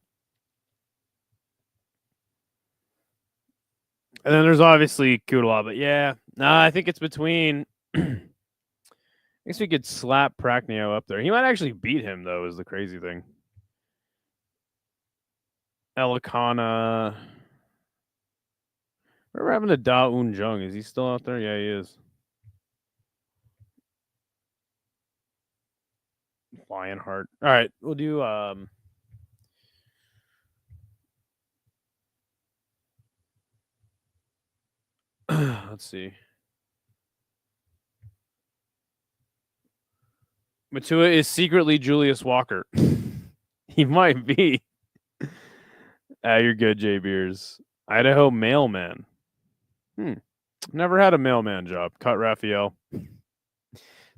And then there's obviously Kudala, but yeah. Nah, I think it's between. I guess we could slap Pragnio up there. He might actually beat him, though, is the crazy thing. Elicana. We're having a Da Un Jung. Is he still out there? Yeah, he is. Lionheart. All right, we'll do let's see. Matua is secretly Julius Walker. He might be. You're good, J Beers. Idaho mailman. Never had a mailman job. Cut Raphael.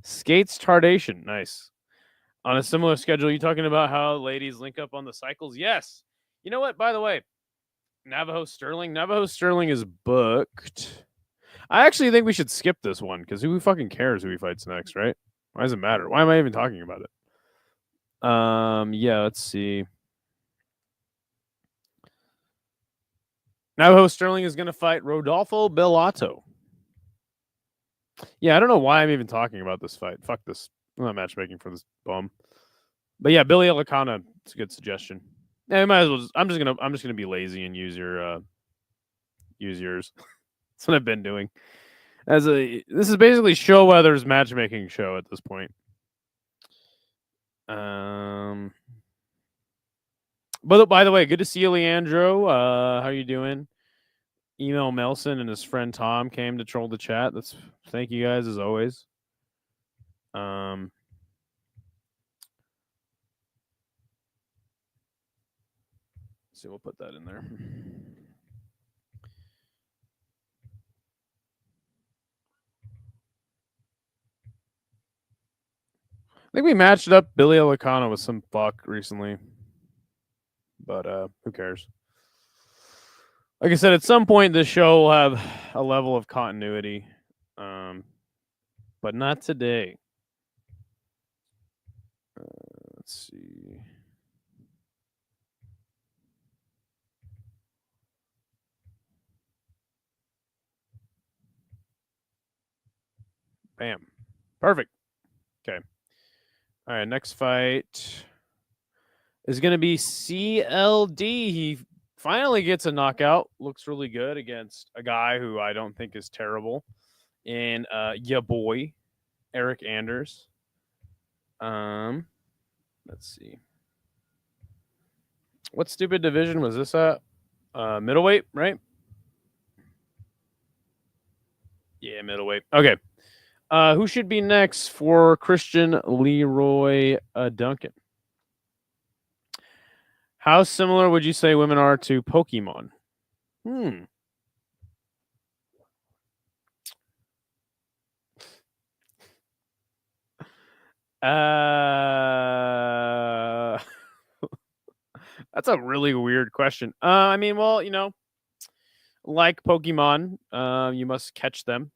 Skates Tardation. Nice. On a similar schedule, you talking about how ladies link up on the cycles? Yes. You know what? By the way, Navajo Sterling is booked. I actually think we should skip this one because who fucking cares who he fights next, right? Why does it matter? Why am I even talking about it? Yeah, let's see. Navajo Sterling is going to fight Rodolfo Bellato. Yeah, I don't know why I'm even talking about this fight. Fuck this. I'm not matchmaking for this bum. But yeah, Billy Elicana, it's a good suggestion. Yeah, I might as well. I'm just gonna be lazy and use yours. That's what I've been doing. This is basically Showweather's matchmaking show at this point. But by the way, good to see you, Leandro. How you doing? Email Melson and his friend Tom came to troll the chat. Thank you guys as always. So we'll put that in there. I think we matched up Billy Elicana with some fuck recently. But who cares? Like I said, at some point this show will have a level of continuity. But not today. Let's see. Bam. Perfect. Okay. All right. Next fight is going to be CLD. He finally gets a knockout. Looks really good against a guy who I don't think is terrible. And ya boy, Eric Anders. Let's see. What stupid division was this at? Middleweight, right? Yeah, middleweight. Okay. Who should be next for Christian Leroy Duncan? How similar would you say women are to Pokemon? That's a really weird question. I mean, well, like Pokemon, you must catch them,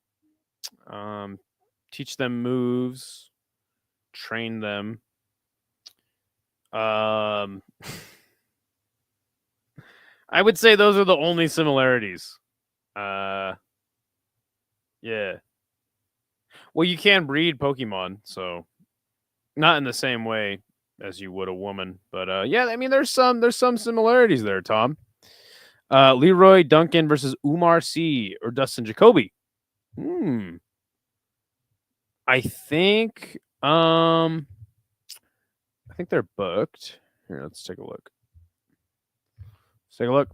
teach them moves, train them. I would say those are the only similarities. Yeah. Well, you can breed Pokemon, so not in the same way as you would a woman, but yeah, I mean, there's some similarities there, Tom. Leroy Duncan versus Umar C or Dustin Jacoby. I think they're booked. Here, let's take a look. I'm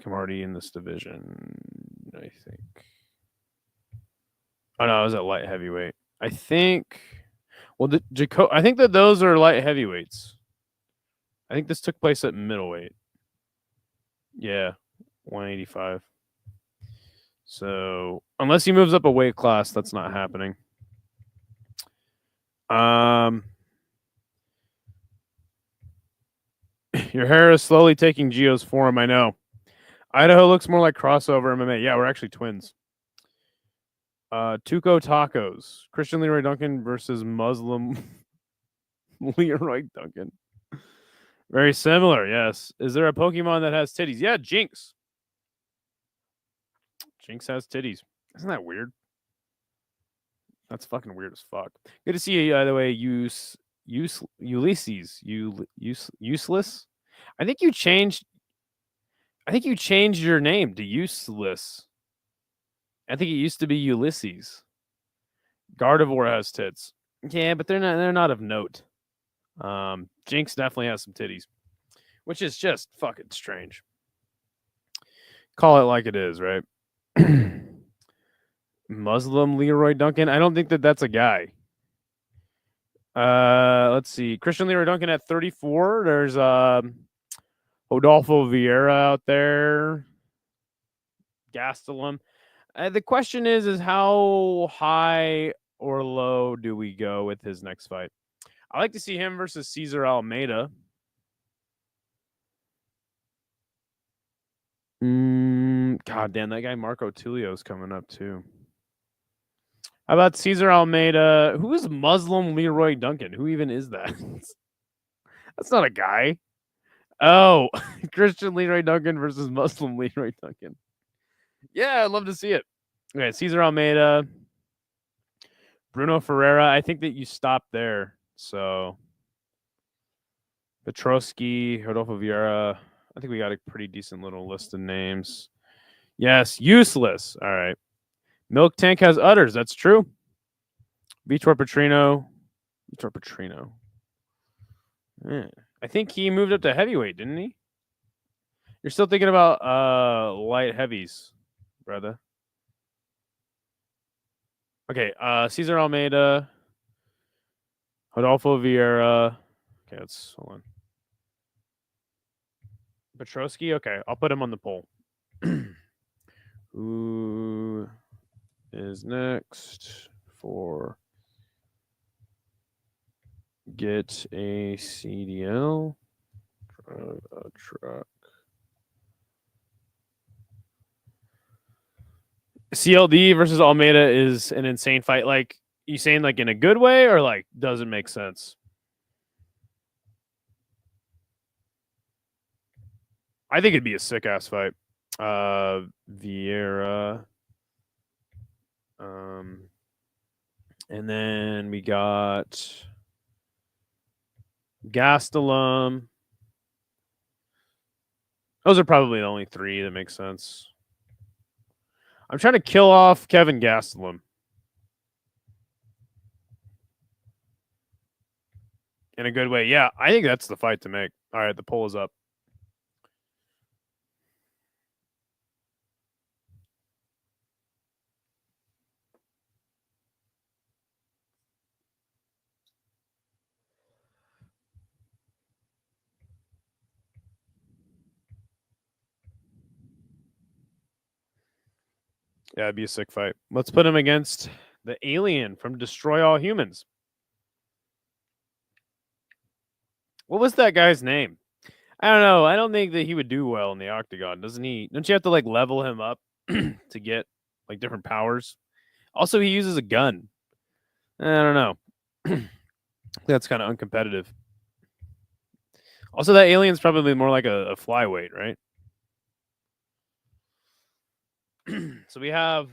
already in this division, I think. Oh no, I was at light heavyweight. I think. Well, I think that those are light heavyweights. I think this took place at middleweight. Yeah, 185. So unless he moves up a weight class, that's not happening. Your hair is slowly taking Gio's form. I know. Idaho looks more like crossover MMA. Yeah, we're actually twins. Tuco Tacos. Christian Leroy Duncan versus Muslim Leroy Duncan. Very similar, yes. Is there a Pokemon that has titties? Yeah, Jinx. Jinx has titties. Isn't that weird? That's fucking weird as fuck. Good to see you, by the way, Ulysses. Useless? I think you changed your name to Useless. I think it used to be Ulysses. Gardevoir has tits. Yeah, but they're not of note. Jinx definitely has some titties, which is just fucking strange. Call it like it is, right? Muslim Leroy Duncan. I don't think that's a guy. Let's see. Christian Leroy Duncan at 34. There's Rodolfo Vieira out there. Gastelum. The question is how high or low do we go with his next fight? I like to see him versus Cesar Almeida. God damn, that guy Marco Tulio's coming up too. How about Cesar Almeida? Who is Muslim Leroy Duncan? Who even is that? That's not a guy. Oh, Christian Leroy Duncan versus Muslim Leroy Duncan. Yeah, I'd love to see it. Okay, Cesar Almeida, Bruno Ferreira. I think that you stopped there. So Petrosky, Rodolfo Vieira. I think we got a pretty decent little list of names. Yes, Useless. All right. Milk Tank has udders. That's true. Vitor Petrino. Yeah. I think he moved up to heavyweight, didn't he? You're still thinking about light heavies, brother. Okay, Cesar Almeida, Rodolfo Vieira. Okay, let's hold on. Petrosky. Okay, I'll put him on the poll. Who is next for get a CDL? Drive a truck. CLD versus Almeida is an insane fight. Like, You saying like in a good way or like doesn't make sense? I think it'd be a sick ass fight. Vieira. And then we got Gastelum. Those are probably the only three that make sense. I'm trying to kill off Kevin Gastelum. In a good way. Yeah, I think that's the fight to make. All right, the poll is up. Yeah, it'd be a sick fight. Let's put him against the alien from Destroy All Humans. What was that guy's name? I don't know. I don't think that he would do well in the octagon, doesn't he? Don't you have to like level him up to get like different powers? Also, he uses a gun. I don't know. That's kind of uncompetitive. Also, that alien's probably more like a flyweight, right? So we have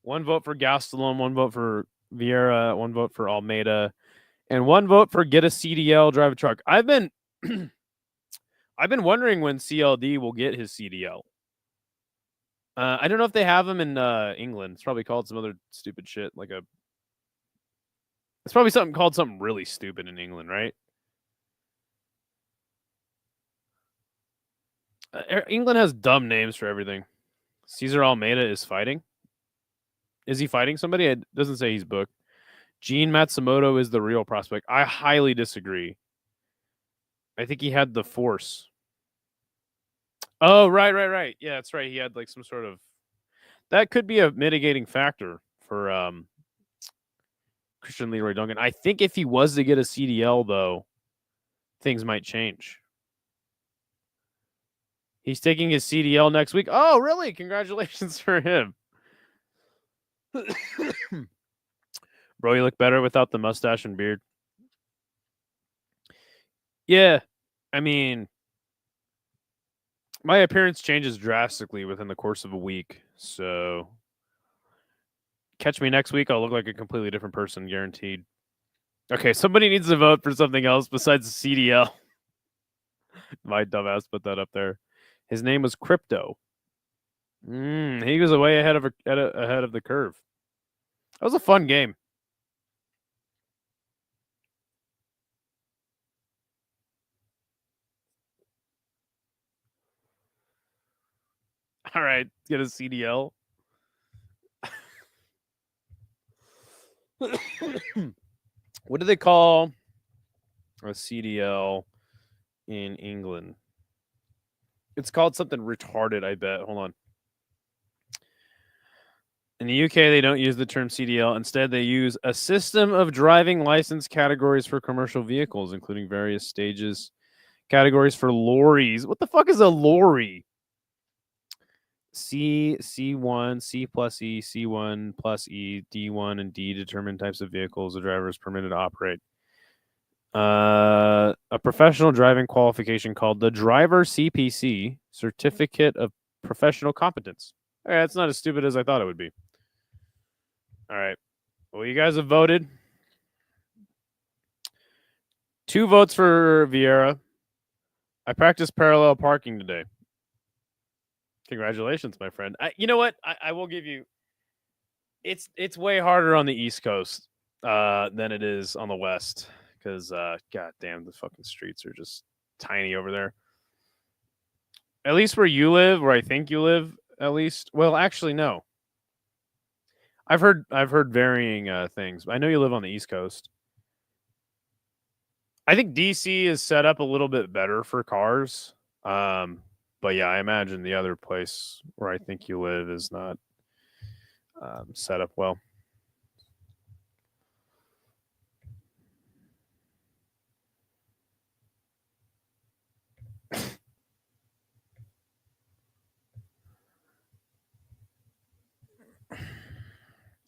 one vote for Gastelum, one vote for Vieira, one vote for Almeida, and one vote for get a CDL, drive a truck. I've been wondering when CLD will get his CDL. I don't know if they have him in England. It's probably called some other stupid shit, like a. It's probably something called something really stupid in England, right? England has dumb names for everything. Cesar Almeida is fighting. Is he fighting somebody? It doesn't say he's booked. Gene Matsumoto is the real prospect. I highly disagree. I think he had the force. Oh, right. Yeah, that's right. He had like some sort of. That could be a mitigating factor for Christian Leroy Duncan. I think if he was to get a CDL, though, things might change. He's taking his CDL next week. Oh, really? Congratulations for him. Bro, you look better without the mustache and beard. Yeah. I mean, my appearance changes drastically within the course of a week. So catch me next week. I'll look like a completely different person, guaranteed. Okay, somebody needs to vote for something else besides the CDL. My dumbass put that up there. His name was Crypto. He was way ahead of the curve. That was a fun game. All right, get a CDL. What do they call a CDL in England? It's called something retarded, I bet. Hold on. In the UK, they don't use the term CDL. Instead, they use a system of driving license categories for commercial vehicles, including various stages, categories for lorries. What the fuck is a lorry? C1, C plus E, C1 plus E, D1 and D determine types of vehicles a driver is permitted to operate. A professional driving qualification called the Driver CPC, Certificate of Professional Competence. All right, that's not as stupid as I thought it would be. All right. Well, you guys have voted. 2 votes for Vieira. I practiced parallel parking today. Congratulations, my friend. You know what? I will give you. It's way harder on the East Coast than it is on the West because god damn, the fucking streets are just tiny over there. At least where you live, where I think you live, at least. Well, actually, no. I've heard varying things. I know you live on the East Coast. I think DC is set up a little bit better for cars. But yeah, I imagine the other place where I think you live is not set up well.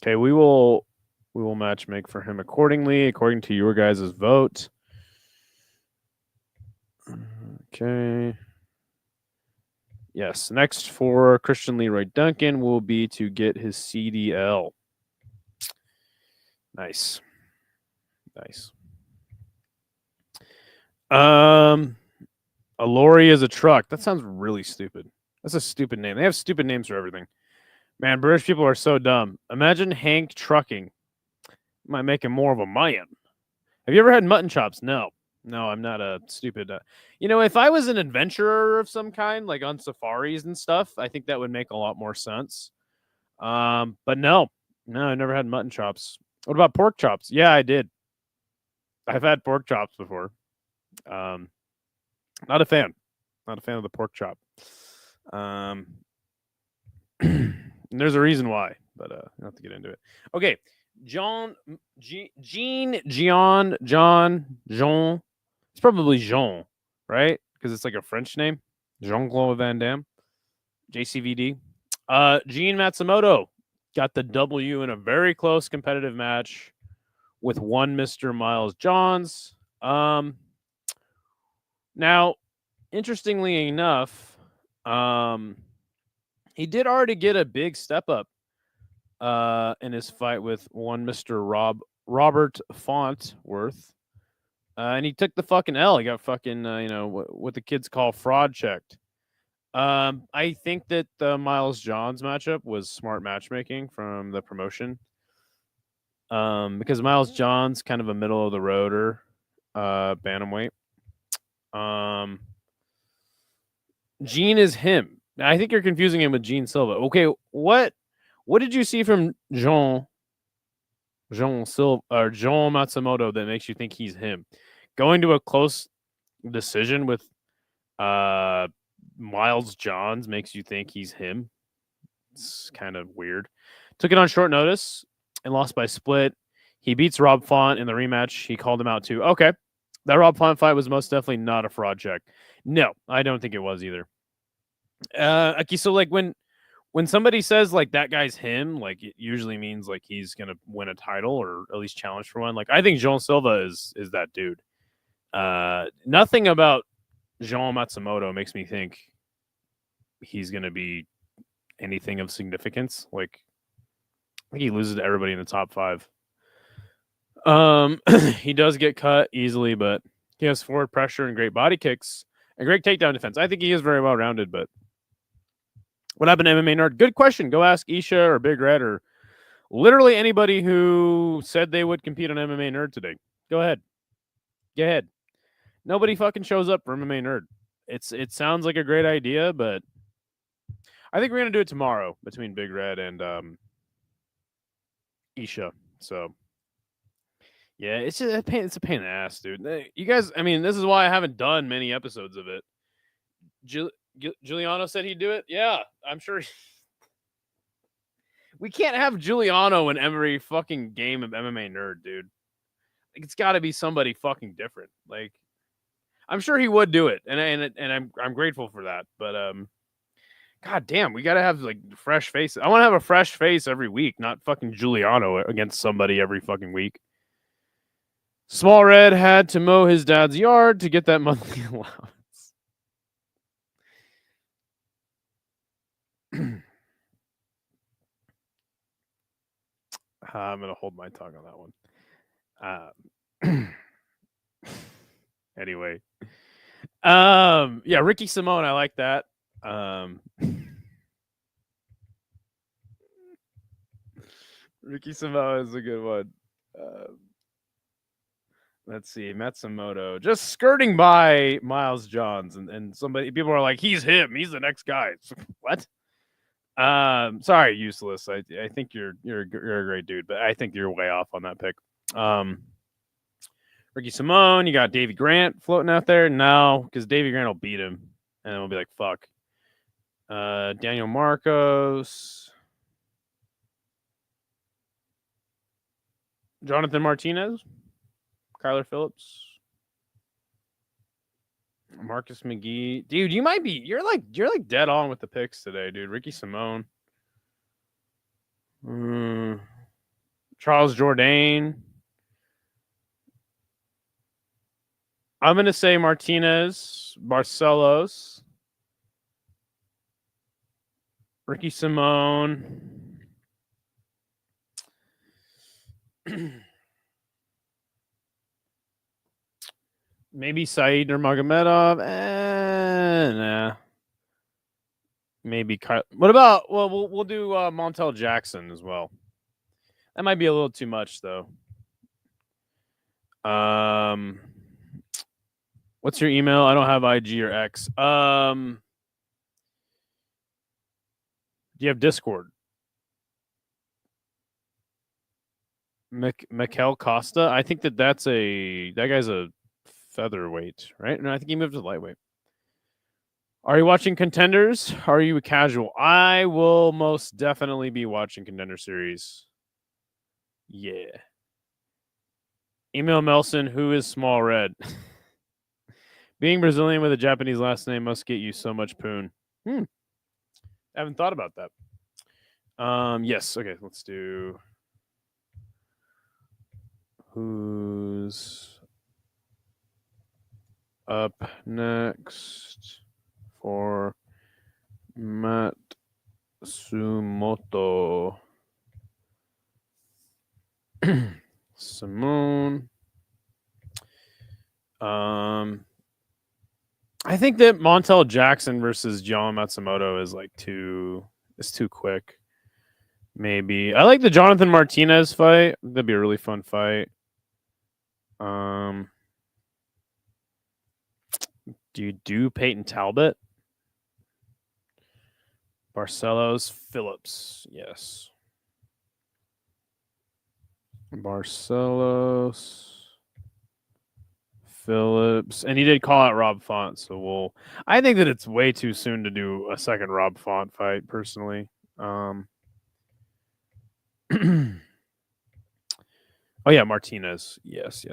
Okay, we will We will match make for him accordingly, according to your guys' vote. Okay. Yes. Next for Christian Leroy Duncan will be to get his CDL. Nice. Nice. A lorry is a truck. That sounds really stupid. That's a stupid name. They have stupid names for everything. Man, British people are so dumb. Imagine Hank trucking. Might make him more of a Mayan. Have you ever had mutton chops? No. No, I'm not a stupid. If I was an adventurer of some kind, like on safaris and stuff, I think that would make a lot more sense. But no, I never had mutton chops. What about pork chops? Yeah, I did. I've had pork chops before. Not a fan. Not a fan of the pork chop. There's a reason why, but I don't have to get into it. Okay, Jean. It's probably Jean, right? Because it's like a French name. Jean-Claude Van Damme. JCVD. Gene Matsumoto got the W in a very close competitive match with one Mr. Miles Johns. Now, interestingly enough, he did already get a big step up in his fight with one Mr. Robert Fontworth. And he took the fucking L. He got fucking, what the kids call fraud checked. I think that the Miles Johns matchup was smart matchmaking from the promotion. Because Miles Johns kind of a middle of the roader bantamweight. Gene is him. I think you're confusing him with Gene Silva. Okay, what did you see from Jean Matsumoto that makes you think he's him? Going to a close decision with Miles Johns makes you think he's him. It's kind of weird. Took it on short notice and lost by split. He beats Rob Font in the rematch. He called him out too. Okay. That Rob Font fight was most definitely not a fraud check. No, I don't think it was either. Okay, so like when somebody says like that guy's him, like it usually means like he's gonna win a title or at least challenge for one. Like I think Jean Silva is that dude. Nothing about Jean Matsumoto makes me think he's gonna be anything of significance. Like I think he loses to everybody in the top 5. He does get cut easily, but he has forward pressure and great body kicks and great takedown defense. I think he is very well rounded, but what happened to MMA Nerd? Good question. Go ask Isha or Big Red or literally anybody who said they would compete on MMA Nerd today. Go ahead. Go ahead. Nobody fucking shows up for MMA Nerd. It sounds like a great idea, but I think we're gonna do it tomorrow between Big Red and Isha. So yeah, it's just a pain. It's a pain in the ass, dude. You guys, I mean, this is why I haven't done many episodes of it. Giuliano said he'd do it. Yeah, I'm sure. We can't have Giuliano in every fucking game of MMA Nerd, dude. Like, it's got to be somebody fucking different. Like, I'm sure he would do it, and I'm grateful for that. But god damn, we got to have like fresh faces. I want to have a fresh face every week, not fucking Giuliano against somebody every fucking week. Small Red had to mow his dad's yard to get that monthly allowance. I'm going to hold my tongue on that one. Anyway. Yeah, Ricky Simone, I like that. Ricky Simone is a good one. Let's see, Matsumoto just skirting by Miles Johns, and people are like, he's him, he's the next guy. What? Sorry, useless. I think you're a great dude, but I think you're way off on that pick. Ricky Simone, you got Davey Grant floating out there. No, because Davey Grant will beat him, and then we'll be like, fuck. Daniel Marcos, Jonathan Martinez. Kyler Phillips, Marcus McGee, dude, you're like dead on with the picks today, dude. Ricky Simone, Charles Jourdain. I'm going to say Martinez, Barcelos, Ricky Simone. Maybe Saeed Nurmagomedov. Nah. Maybe Kyle. What about? Well, we'll do Montel Jackson as well. That might be a little too much though. What's your email? I don't have IG or X. Do you have Discord? Mikel Costa. I think that guy's a featherweight, right? No, I think he moved to lightweight. Are you watching Contenders? Are you a casual? I will most definitely be watching Contender Series. Yeah. Email Melson, who is Small Red? Being Brazilian with a Japanese last name must get you so much poon. I haven't thought about that. Yes. Okay, let's do who's up next for Matsumoto. Simone. I think that Montel Jackson versus John Matsumoto is too quick. Maybe. I like the Jonathan Martinez fight. That'd be a really fun fight. Do you do Peyton Talbot? Barcelos Phillips. Yes. Barcelos Phillips. And he did call out Rob Font, so I think that it's way too soon to do a second Rob Font fight, personally. Oh yeah, Martinez. Yes.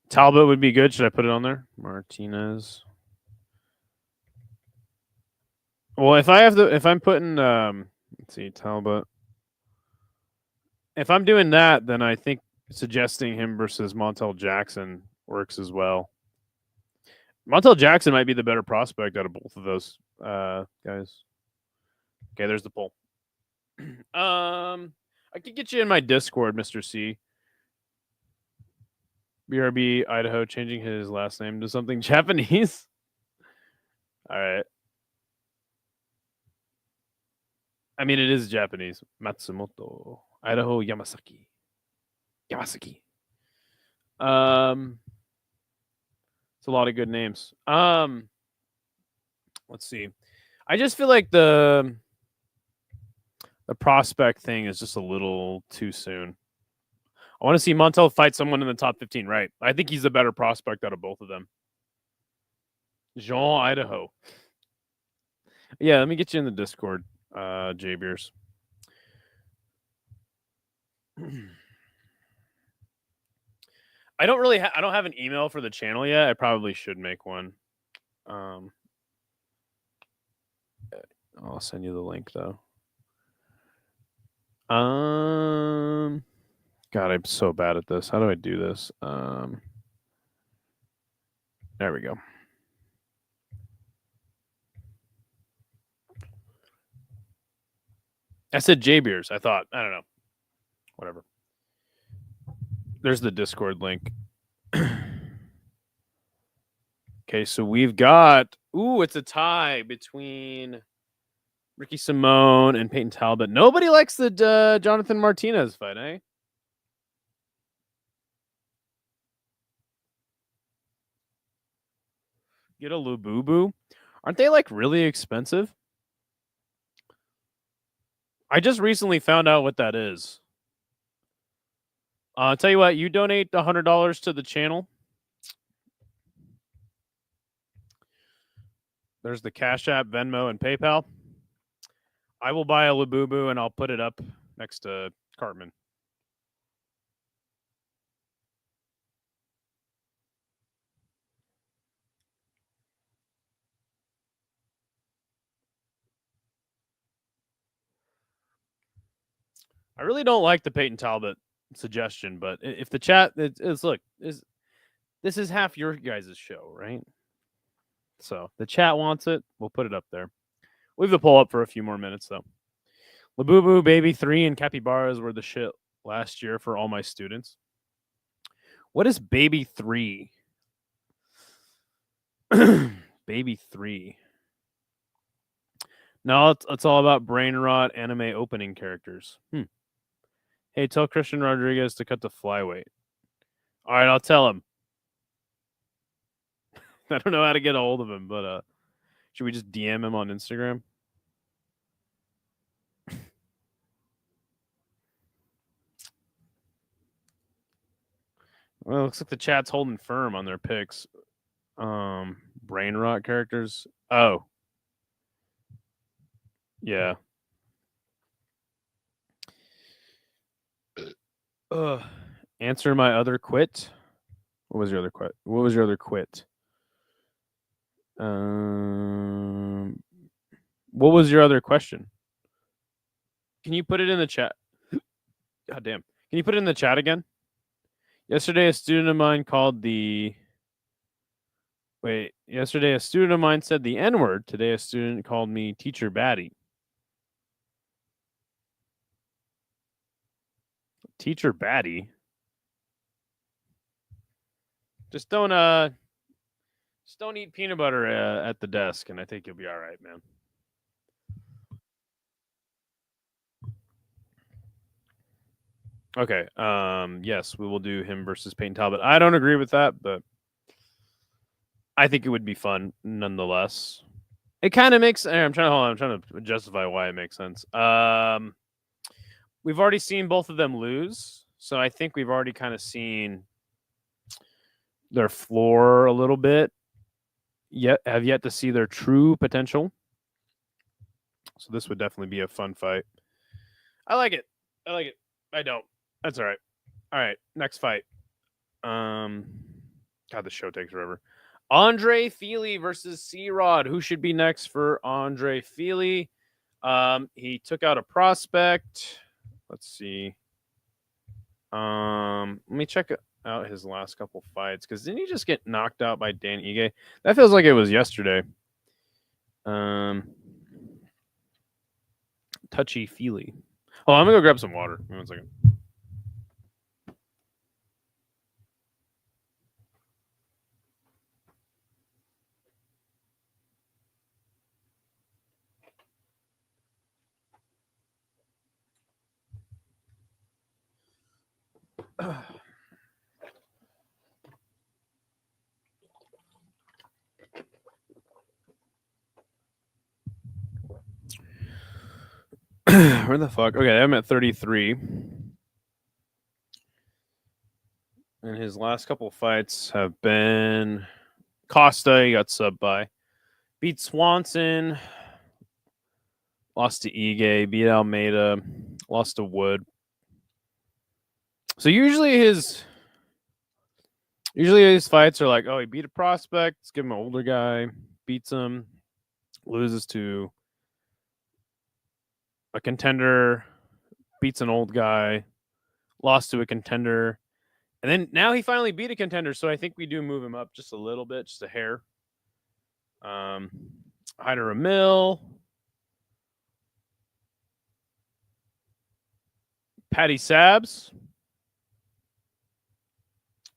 Talbot would be good. Should I put it on there? Martinez. Well, if I'm putting let's see, Talbot. If I'm doing that, then I think suggesting him versus Montel Jackson works as well. Montel Jackson might be the better prospect out of both of those guys. Okay, there's the poll. I could get you in my Discord, Mr. C. BRB Idaho changing his last name to something Japanese. All right. I mean, it is Japanese. Matsumoto, Idaho, Yamasaki. It's a lot of good names. Let's see. I just feel like the prospect thing is just a little too soon. I want to see Montel fight someone in the top 15, right? I think he's the better prospect out of both of them. Jean, Idaho. Yeah, let me get you in the Discord, J Beers. I don't really I don't have an email for the channel yet. I probably should make one. I'll send you the link though. God, I'm so bad at this. How do I do this? There we go. I said J Beers. I thought. I don't know. Whatever. There's the Discord link. Okay, so we've got. Ooh, it's a tie between Ricky Simone and Peyton Talbot. Nobody likes the Jonathan Martinez fight, eh? Get a Lububu. Aren't they really expensive? I just recently found out what that is. I'll tell you what, you donate $100 to the channel. There's the Cash App, Venmo, and PayPal. I will buy a Labubu and I'll put it up next to Cartman. I really don't like the Peyton Talbot suggestion, but if the chat this is half your guys' show, right? So the chat wants it, we'll put it up there. Leave the poll up for a few more minutes though. Labubu, Baby 3, and Capybaras were the shit last year for all my students. What is Baby 3? Baby 3. No, it's all about brain rot anime opening characters. Hey, tell Christian Rodriguez to cut the flyweight. All right, I'll tell him. I don't know how to get a hold of him, but should we just DM him on Instagram? Well, it looks like the chat's holding firm on their picks. Brain rot characters. Oh. Yeah. Answer my other quit. What was your other quit? What was your other quit? What was your other question? Can you put it in the chat? God damn. Can you put it in the chat again? Yesterday, a student of mine called the. Wait. Yesterday, a student of mine said the N word. Today, a student called me teacher baddie. Teacher baddie. Just don't eat peanut butter at the desk, and I think you'll be all right, man. Okay. Yes, we will do him versus Peyton Talbot. I don't agree with that, but I think it would be fun nonetheless. It kind of makes. I'm trying to justify why it makes sense. We've already seen both of them lose, so I think we've already kind of seen their floor a little bit. Have yet to see their true potential. So this would definitely be a fun fight. I like it. I don't. That's all right. All right, next fight. God, the show takes forever. Andre Feely versus C-Rod. Who should be next for Andre Feely? He took out a prospect. Let's see. Let me check out his last couple fights, because didn't he just get knocked out by Dan Ige? That feels like it was yesterday. Touchy Feely. Oh, I'm gonna go grab some water. Give me 1 second. Where the fuck? Okay, I'm at 33. And his last couple fights have been Costa, he got subbed by. Beat Swanson. Lost to Ige. Beat Almeida. Lost to Wood. So usually his fights are like, oh, he beat a prospect, let's give him an older guy, beats him, loses to a contender, beats an old guy, lost to a contender, and then now he finally beat a contender. So I think we do move him up just a little bit, just a hair. Hyder Ramil, Patty Sabs,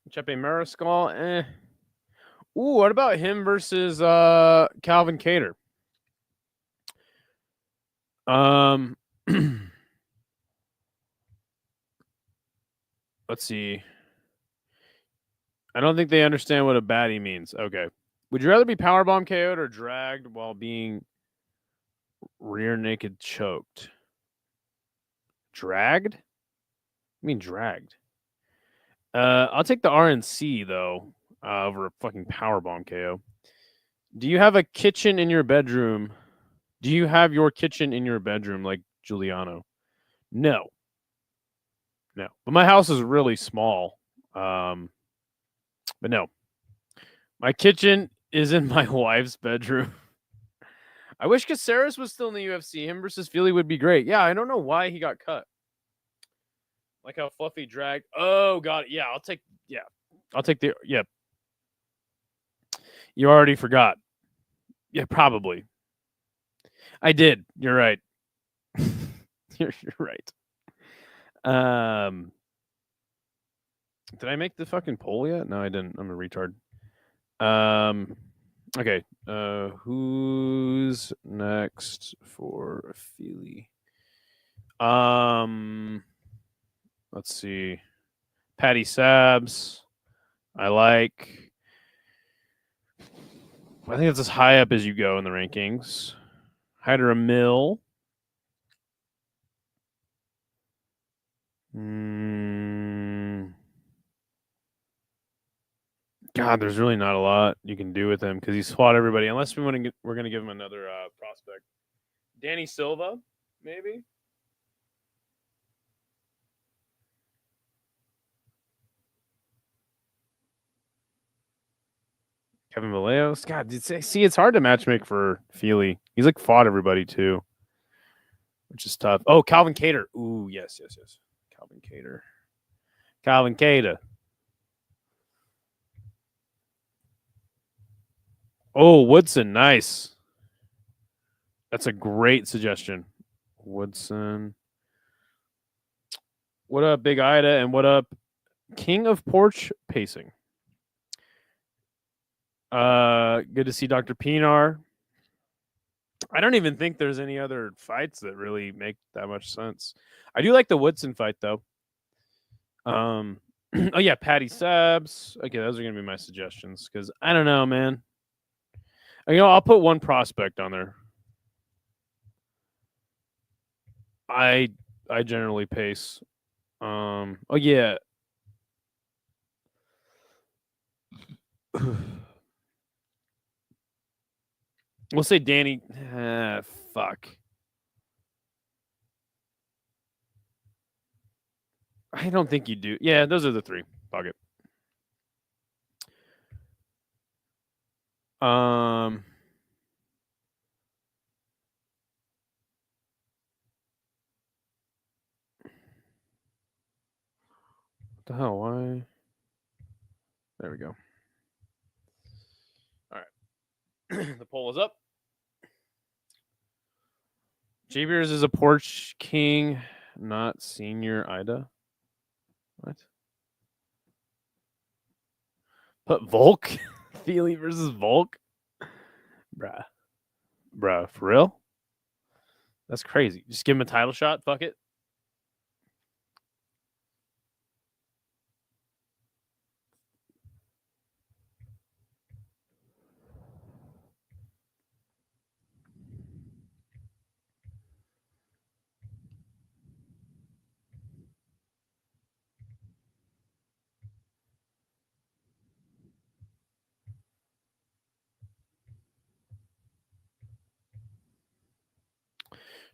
Chepe Mariscal. Ooh, what about him versus Calvin Cater? Let's see. I don't think they understand what a baddie means. Okay. Would you rather be powerbomb KO'd or dragged while being rear naked choked? Dragged? I mean dragged. I'll take the RNC though over a fucking powerbomb KO. Do you have a kitchen in your bedroom? Do you have your kitchen in your bedroom like Giuliano? No. But my house is really small. But no. My kitchen is in my wife's bedroom. I wish Caceres was still in the UFC. Him versus Feely would be great. Yeah, I don't know why he got cut. Like how Fluffy dragged. Oh god, yeah, I'll take the You already forgot. Yeah, probably. I did. You're right. you're right. Did I make the fucking poll yet? No, I didn't. I'm a retard. Okay. Who's next for Feely? Let's see. Patty Sabs. I like. I think it's as high up as you go in the rankings. Hydra Mill. God, there's really not a lot you can do with him because he's fought everybody. Unless we're going to give him another prospect. Danny Silva, maybe. Kevin Vallejos. God, see, it's hard to matchmake for Feely. He's like fought everybody too, which is tough. Oh, Calvin Cater. Ooh, yes. Calvin Cater. Oh, Woodson, nice. That's a great suggestion. Woodson. What up, Big Ida, and what up, King of Porch Pacing? Good to see Dr. Pinar. I don't even think there's any other fights that really make that much sense. I do like the Woodson fight though. Oh yeah, Patty Sabs. Okay, those are gonna be my suggestions because I don't know, man. I'll put one prospect on there. I generally pace. Oh yeah. We'll say Danny. Fuck. I don't think you do. Yeah, those are the three. Fuck it. What the hell? Why? There we go. All right. The poll is up. J-Beers is a porch king, not senior Ida. What? Put Volk? Feely versus Volk? Bruh, for real? That's crazy. Just give him a title shot. Fuck it.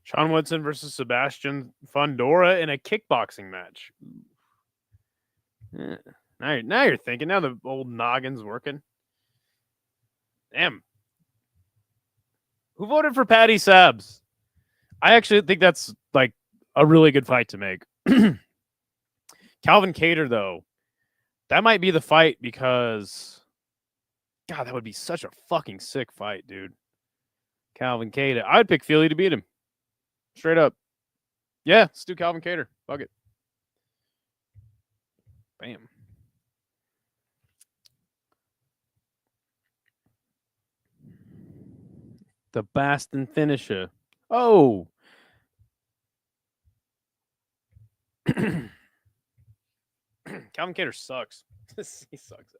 Sean Woodson versus Sebastian Fundora in a kickboxing match. Yeah. Now you're thinking. Now the old noggin's working. Damn. Who voted for Patty Sabs? I actually think that's like a really good fight to make. Calvin Cater, though, that might be the fight because, God, that would be such a fucking sick fight, dude. Calvin Cater. I'd pick Feely to beat him. Straight up. Yeah, let's do Calvin Cater. Fuck it. Bam. The Baston finisher. Oh. Calvin Cater sucks. He sucks.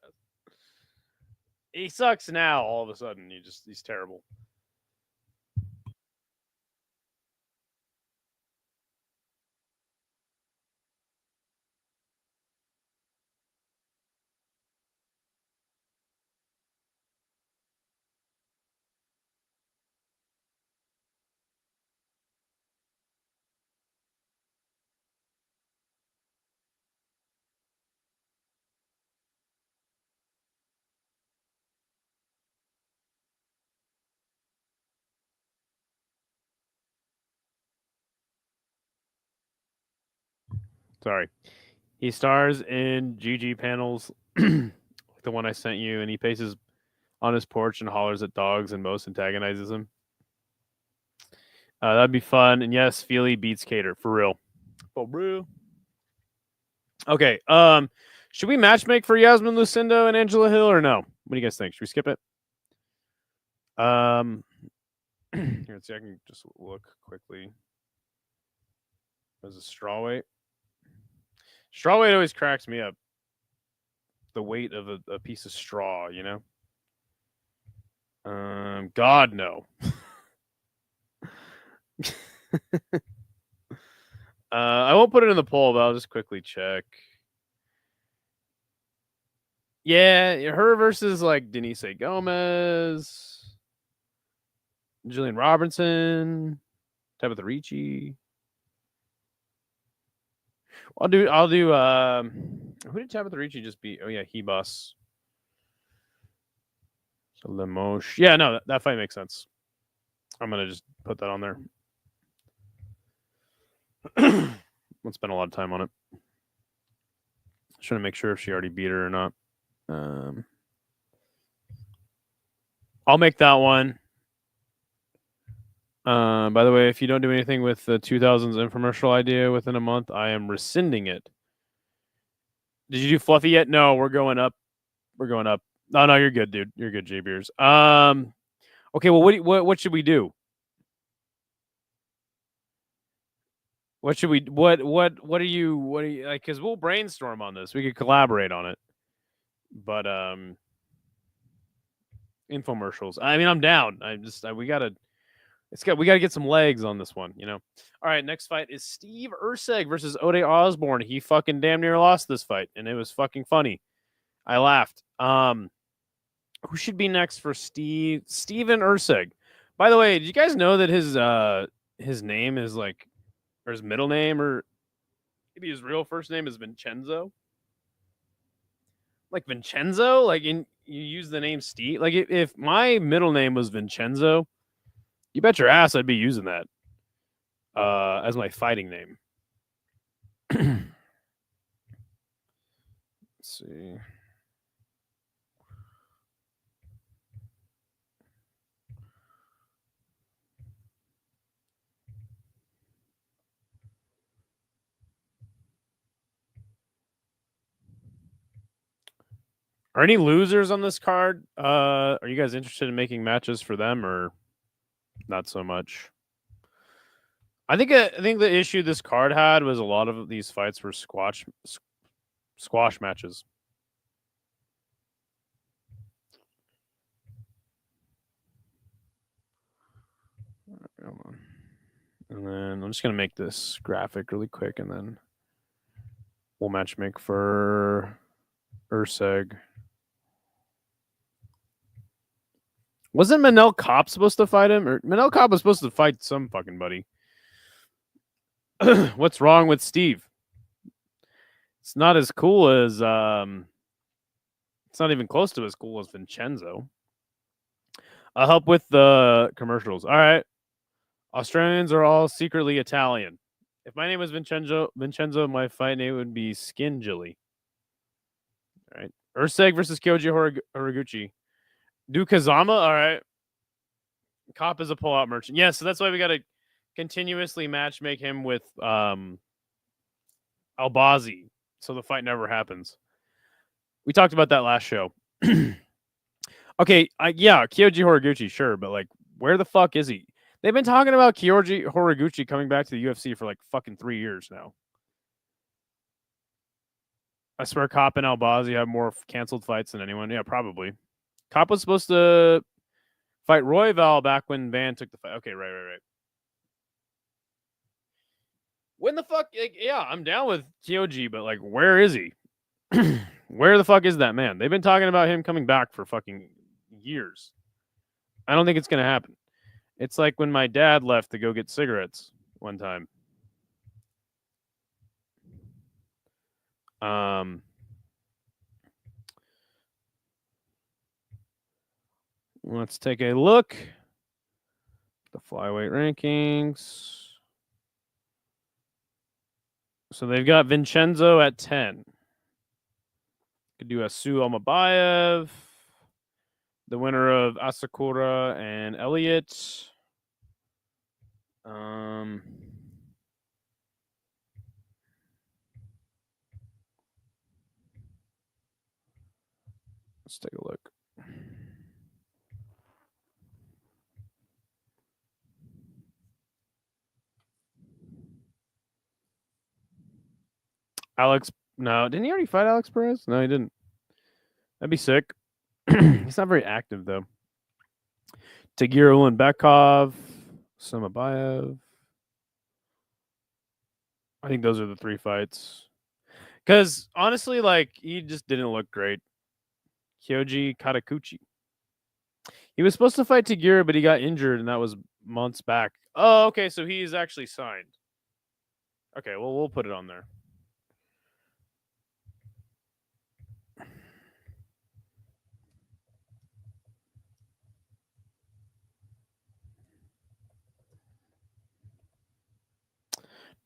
He sucks now. All of a sudden, he's terrible. Sorry. He stars in GG panels, the one I sent you, and he paces on his porch and hollers at dogs, and most antagonizes him. That'd be fun. And yes, Feely beats Cater for real. For real. Okay. Should we matchmake for Yasmin Lucindo and Angela Hill or no? What do you guys think? Should we skip it? Here, let's see. I can just look quickly. There's a strawweight. Strawweight always cracks me up. The weight of a piece of straw, you know. God no. I won't put it in the poll, but I'll just quickly check. Yeah, her versus like Denise Gomez, Jillian Robertson, Tabitha Ricci. I'll do who did Tabitha Ricci just beat? Oh yeah, Hebus. So Limoges. Yeah, no, that fight makes sense. I'm gonna just put that on there. Won't spend a lot of time on it. Just trying to make sure if she already beat her or not. I'll make that one. By the way, if you don't do anything with the 2000s infomercial idea within a month, I am rescinding it. Did you do Fluffy yet? No, we're going up. We're going up. No, you're good, dude. You're good, J Beers. Okay, well, what should we do? What should we? What are you like? Because we'll brainstorm on this. We could collaborate on it. But infomercials. I mean, I'm down. We gotta get some legs on this one, you know. All right, next fight is Steve Erceg versus Ode Osborne. He fucking damn near lost this fight, and it was fucking funny. I laughed. Who should be next for Steven Erceg? By the way, did you guys know that his name is like, or his middle name, or maybe his real first name is Vincenzo? Like Vincenzo? Like you use the name Steve? Like if my middle name was Vincenzo, you bet your ass I'd be using that as my fighting name. Let's see. Are any losers on this card? Are you guys interested in making matches for them or not so much? I think the issue this card had was a lot of these fights were squash matches. And then I'm just gonna make this graphic really quick, and then we'll matchmake for Erceg. Wasn't Manel Kopp supposed to fight him? Or Manel Kopp was supposed to fight some fucking buddy. What's wrong with Steve? It's not as cool as it's not even close to as cool as Vincenzo. I'll help with the commercials. All right. Australians are all secretly Italian. If my name was Vincenzo, my fight name would be Skinjili. All right. Erceg versus Kyoji Horiguchi. Do Kazama? All right. Kopp is a pullout merchant. Yeah, so that's why we got to continuously matchmake him with Albazi, so the fight never happens. We talked about that last show. Okay, yeah, Kyoji Horiguchi, sure, but like, where the fuck is he? They've been talking about Kyoji Horiguchi coming back to the UFC for like fucking 3 years now. I swear Kopp and Albazi have more canceled fights than anyone. Yeah, probably. Kopp was supposed to fight Royval back when Van took the fight. Okay, right. When the fuck? Like, yeah, I'm down with Kyoji, but like, where is he? Where the fuck is that man? They've been talking about him coming back for fucking years. I don't think it's gonna happen. It's like when my dad left to go get cigarettes one time. Let's take a look. The flyweight rankings. So they've got Vincenzo at 10. Could do Asu Almabayev, the winner of Asakura and Elliott. Let's take a look. No, didn't he already fight Alex Perez? No, he didn't. That'd be sick. He's not very active though. Tagir Ulanbekov, Samabayev. I think those are the 3 fights. Because honestly, like, he just didn't look great. Kyoji Katakuchi. He was supposed to fight Tagir, but he got injured, and that was months back. Oh, okay, so he's actually signed. Okay, well, we'll put it on there.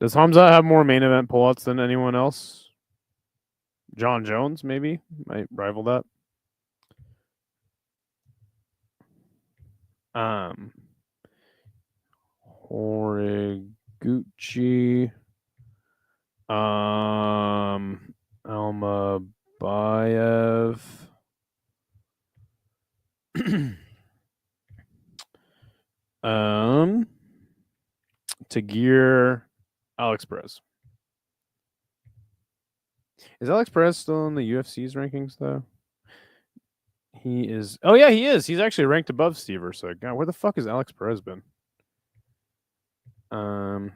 Does Hamza have more main event pullouts than anyone else? John Jones, maybe, might rival that. Horiguchi, Almabayev, Tagir, Alex Perez. Is Alex Perez still in the UFC's rankings though? He is. Oh yeah, he is. He's actually ranked above Steve Erceg. God, where the fuck has Alex Perez been? And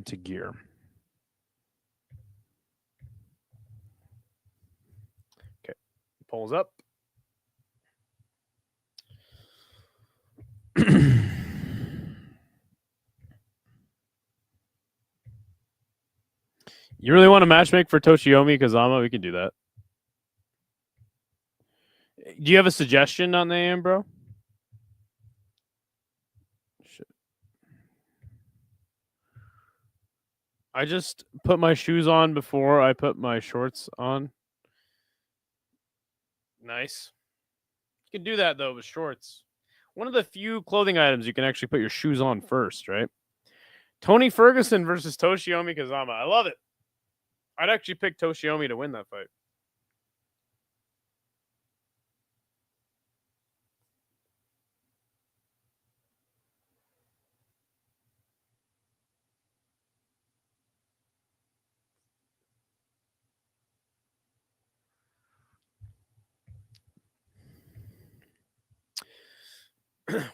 Tagir. Okay, pulls up. You really want to matchmake for Toshiomi Kazama? We can do that. Do you have a suggestion on the AM, bro? Shit. I just put my shoes on before I put my shorts on. Nice. You can do that, though, with shorts. One of the few clothing items you can actually put your shoes on first, right? Tony Ferguson versus Toshiomi Kazama. I love it. I'd actually pick Toshiomi to win that fight.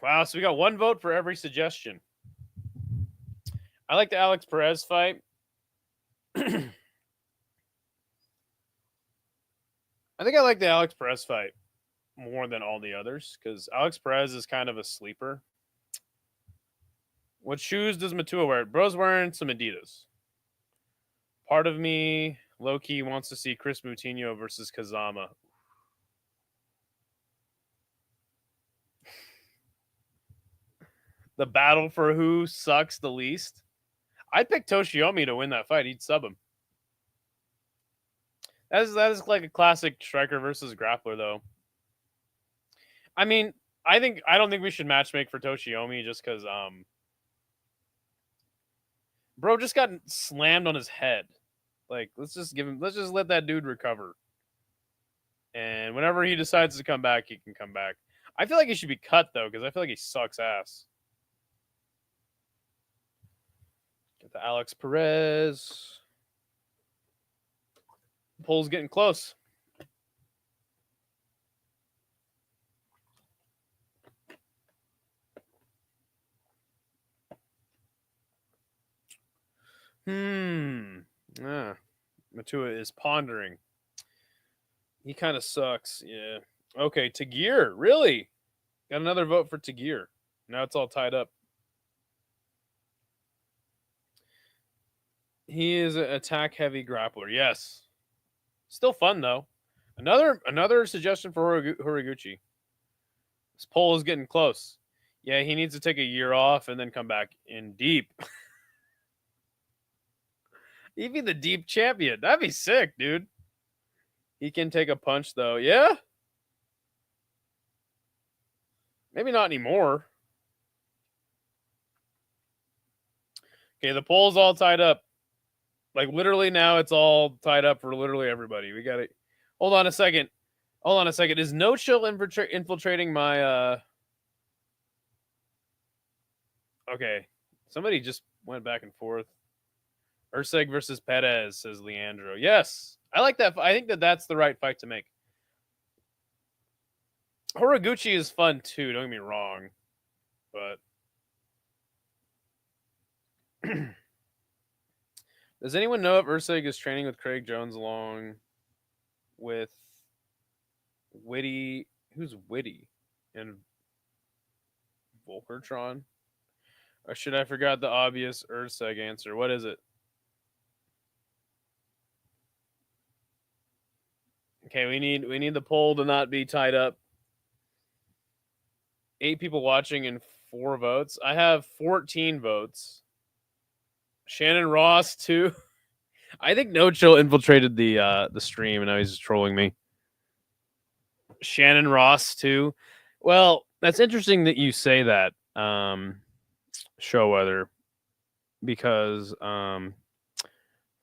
Wow, so we got 1 vote for every suggestion. I like the Alex Perez fight. I think I like the Alex Perez fight more than all the others because Alex Perez is kind of a sleeper. What shoes does Matua wear? Bro's wearing some Adidas. Part of me, low-key, wants to see Chris Moutinho versus Kazama. The battle for who sucks the least. I'd pick Toshiomi to win that fight. He'd sub him. That is like a classic striker versus grappler, though. I mean, I don't think we should matchmake for Toshiomi just because bro just got slammed on his head. Like, let's just let that dude recover. And whenever he decides to come back, he can come back. I feel like he should be cut though, because I feel like he sucks ass. Get the Alex Perez. Poll's getting close. Matua is pondering. He kind of sucks. Yeah. Okay, Tagir. Really? Got another vote for Tagir. Now it's all tied up. He is an attack-heavy grappler. Yes. Still fun, though. Another suggestion for Horiguchi. This poll is getting close. Yeah, he needs to take a year off and then come back in deep. He'd be the deep champion. That'd be sick, dude. He can take a punch though. Yeah? Maybe not anymore. Okay, the poll's all tied up. Like literally now it's all tied up for literally everybody. We got it. Hold on a second. Is No Chill infiltrating my Okay. Somebody just went back and forth. Urseg versus Perez, says Leandro. Yes. I like that. I think that's the right fight to make. Horiguchi is fun too, don't get me wrong. But does anyone know if Urseg is training with Craig Jones along with Witty? Who's Witty? And Volkertron? Or should I forgot the obvious Urseg answer? What is it? Okay, we need the poll to not be tied up. 8 people watching and 4 votes. I have 14 votes. Shannon Ross too. I think No Chill infiltrated the stream and now he's just trolling me. Shannon Ross too. Well, that's interesting that you say that, show weather, because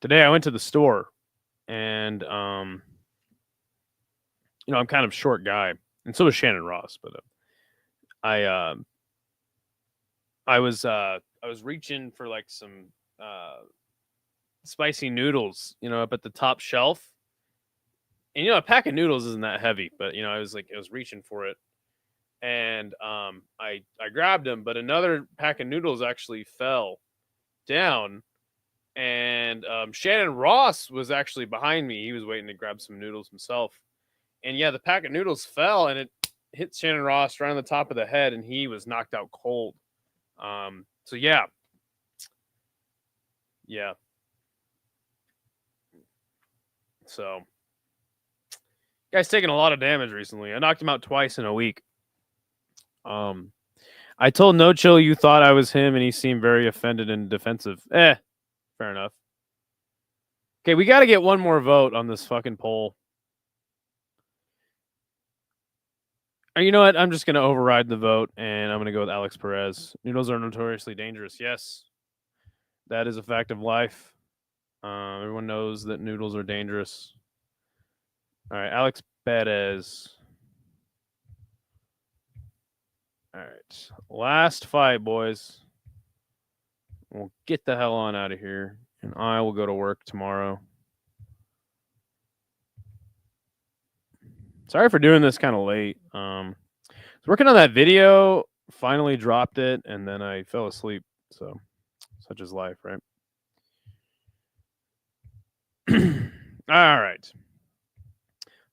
today I went to the store and I'm kind of a short guy, and so is Shannon Ross, but I was reaching for like some spicy noodles, up at the top shelf. And a pack of noodles isn't that heavy, but I was reaching for it. And I grabbed them, but another pack of noodles actually fell down. And Shannon Ross was actually behind me. He was waiting to grab some noodles himself. And yeah, the pack of noodles fell and it hit Shannon Ross right on the top of the head, and he was knocked out cold. So yeah. So, guy's taking a lot of damage recently. I knocked him out twice in a week. I told No Chill you thought I was him, and he seemed very offended and defensive. Fair enough. Okay, we got to get one more vote on this fucking poll. You know what? I'm just going to override the vote, and I'm going to go with Alex Perez. Noodles are notoriously dangerous. Yes, that is a fact of life. Everyone knows that noodles are dangerous. All right, Alex Perez. All right, last fight, boys. We'll get the hell on out of here, and I will go to work tomorrow. Sorry for doing this kind of late. I was working on that video, finally dropped it, and then I fell asleep. So, such is life, right? All right.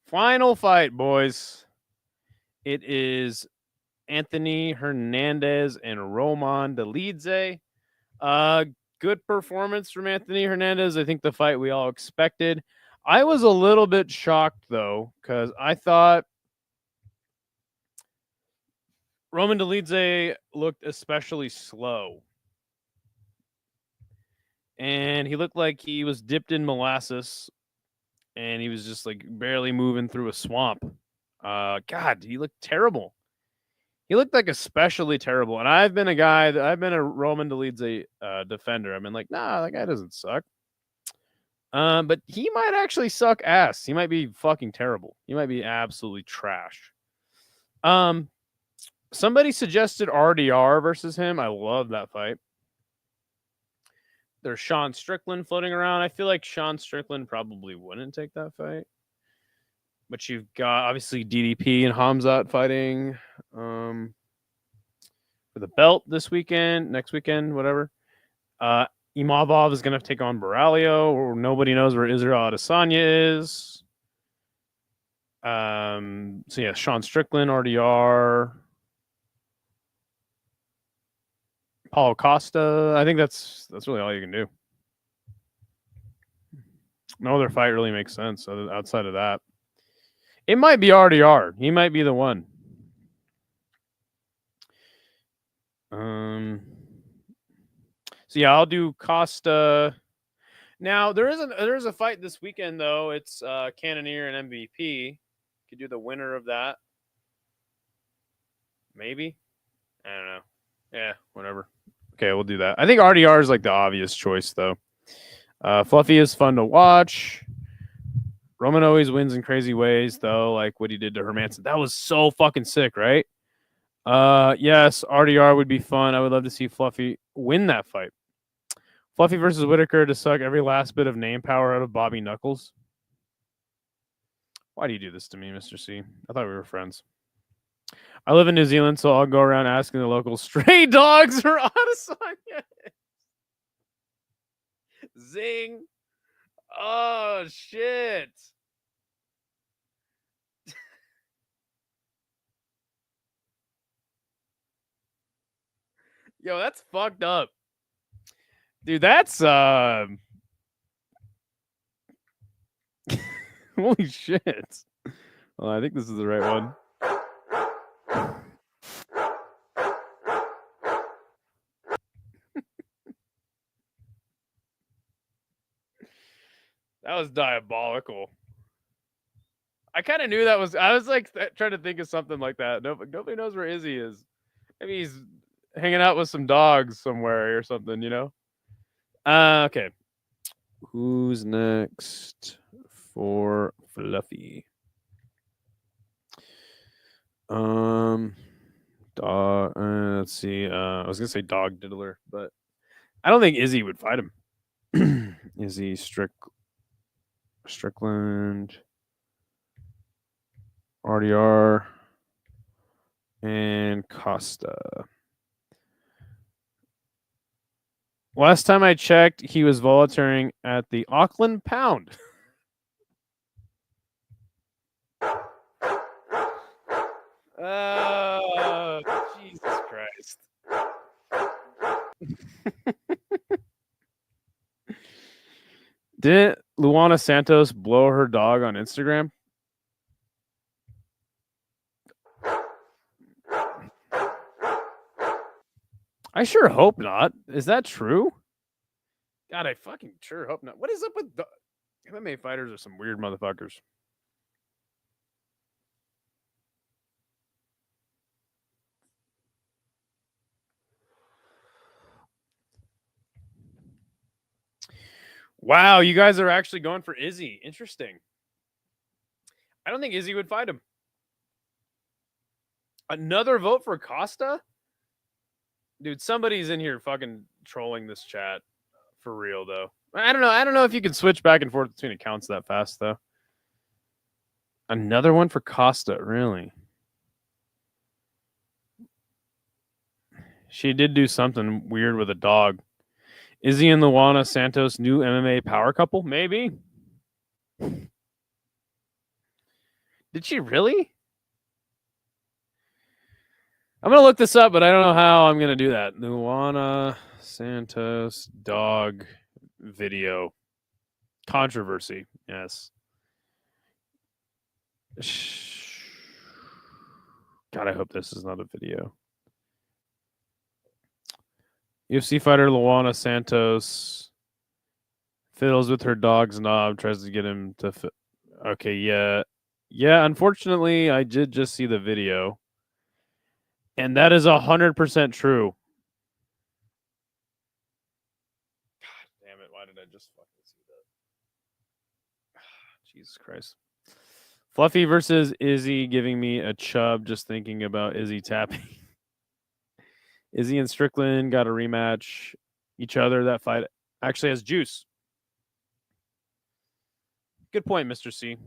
Final fight, boys. It is Anthony Hernandez and Roman Dolidze. Good performance from Anthony Hernandez. I think the fight we all expected. I was a little bit shocked, though, because I thought Roman Dolidze looked especially slow. And he looked like he was dipped in molasses, and he was just like barely moving through a swamp. God, he looked terrible. He looked like especially terrible. And I've been a Roman Dolidze defender. I've been like, nah, that guy doesn't suck. But he might actually suck ass. He might be fucking terrible. He might be absolutely trash. Somebody suggested RDR versus him. I love that fight. There's Sean Strickland floating around. I feel like Sean Strickland probably wouldn't take that fight. But you've got obviously DDP and Hamzat fighting for the belt this weekend, next weekend, whatever. Imavov is going to take on Baralio, or nobody knows where Israel Adesanya is. So yeah, Sean Strickland, RDR, Paulo Costa. I think that's really all you can do. No other fight really makes sense outside of that. It might be RDR. He might be the one. So yeah, I'll do Costa. Now there is a fight this weekend though. It's Cannonier and MVP. Could do the winner of that. Maybe. I don't know. Yeah, whatever. Okay, we'll do that. I think RDR is like the obvious choice though. Fluffy is fun to watch. Roman always wins in crazy ways though, like what he did to Hermanson. That was so fucking sick, right? Yes, RDR would be fun. I would love to see Fluffy win that fight. Fluffy versus Whitaker to suck every last bit of name power out of Bobby Knuckles. Why do you do this to me, Mr. C? I thought we were friends. I live in New Zealand, so I'll go around asking the locals, stray dogs or Adesanya? Zing. Oh, shit. Yo, that's fucked up. Dude, that's holy shit. Well, I think this is the right one. That was diabolical. I kind of knew that was. I was like trying to think of something like that. Nobody knows where Izzy is. Maybe he's hanging out with some dogs somewhere or something, you know? Okay. Who's next for Fluffy? Dog. Let's see. I was gonna say Dog Diddler, but I don't think Izzy would fight him. Izzy Strickland, RDR, and Costa. Last time I checked, he was volunteering at the Auckland Pound. Oh, Jesus Christ. Didn't Luana Santos blow her dog on Instagram? I sure hope not. Is that true? God, I fucking sure hope not. What is up with MMA fighters are some weird motherfuckers. Wow, you guys are actually going for Izzy. Interesting. I don't think Izzy would fight him. Another vote for Costa? Dude, somebody's in here fucking trolling this chat. For real, though. I don't know. I don't know if you can switch back and forth between accounts that fast, though. Another one for Costa, really? She did do something weird with a dog. Izzy and Luana Santos, new MMA power couple? Maybe. Did she really? I'm going to look this up, but I don't know how I'm going to do that. Luana Santos dog video. Controversy. Yes. God, I hope this is not a video. UFC fighter Luana Santos fiddles with her dog's knob, tries to get him to. Okay, yeah. Yeah, unfortunately, I did just see the video. And that is 100% true. God damn it. Why did I just fucking see that? Jesus Christ. Fluffy versus Izzy giving me a chub just thinking about Izzy tapping. Izzy and Strickland got a rematch each other. That fight actually has juice. Good point, Mr. C.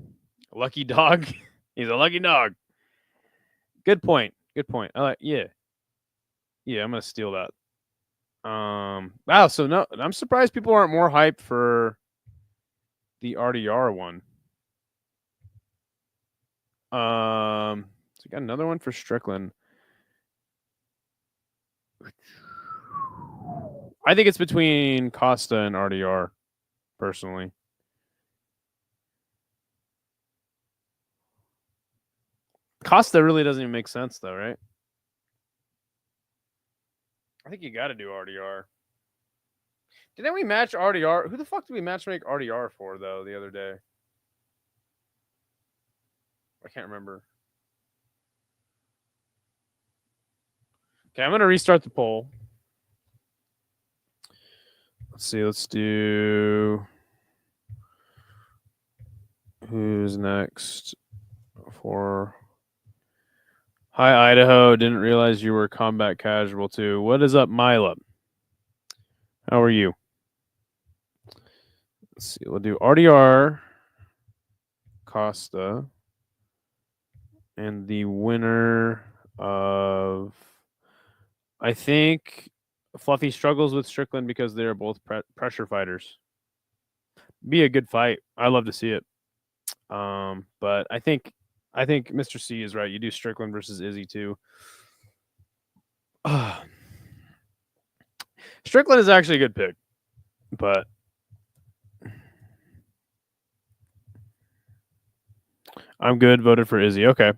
Lucky dog. He's a lucky dog. Good point. Good point. Yeah. Yeah, I'm gonna steal that. Wow, so no, I'm surprised people aren't more hyped for the RDR one. So we got another one for Strickland. I think it's between Costa and RDR, personally. Costa really doesn't even make sense, though, right? I think you got to do RDR. Didn't we match RDR? Who the fuck did we match make RDR for, though, the other day? I can't remember. Okay, I'm going to restart the poll. Let's see. Let's do... Who's next for... Hi, Idaho. Didn't realize you were combat casual, too. What is up, Mila? How are you? Let's see. We'll do RDR, Costa, and the winner of... I think Fluffy struggles with Strickland because they are both pressure fighters. Be a good fight. I love to see it. But I think Mr. C is right. You do Strickland versus Izzy too. Strickland is actually a good pick, but I'm good. Voted for Izzy. Okay.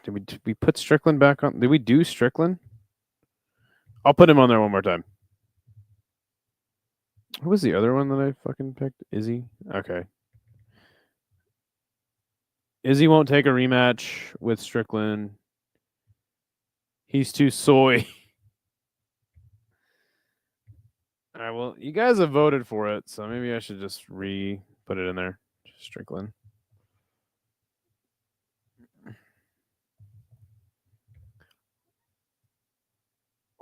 Did we put Strickland back on? Did we do Strickland? I'll put him on there one more time. Who was the other one that I fucking picked? Izzy? Okay. Izzy won't take a rematch with Strickland. He's too soy. All right, well, you guys have voted for it, so maybe I should just put it in there. Strickland.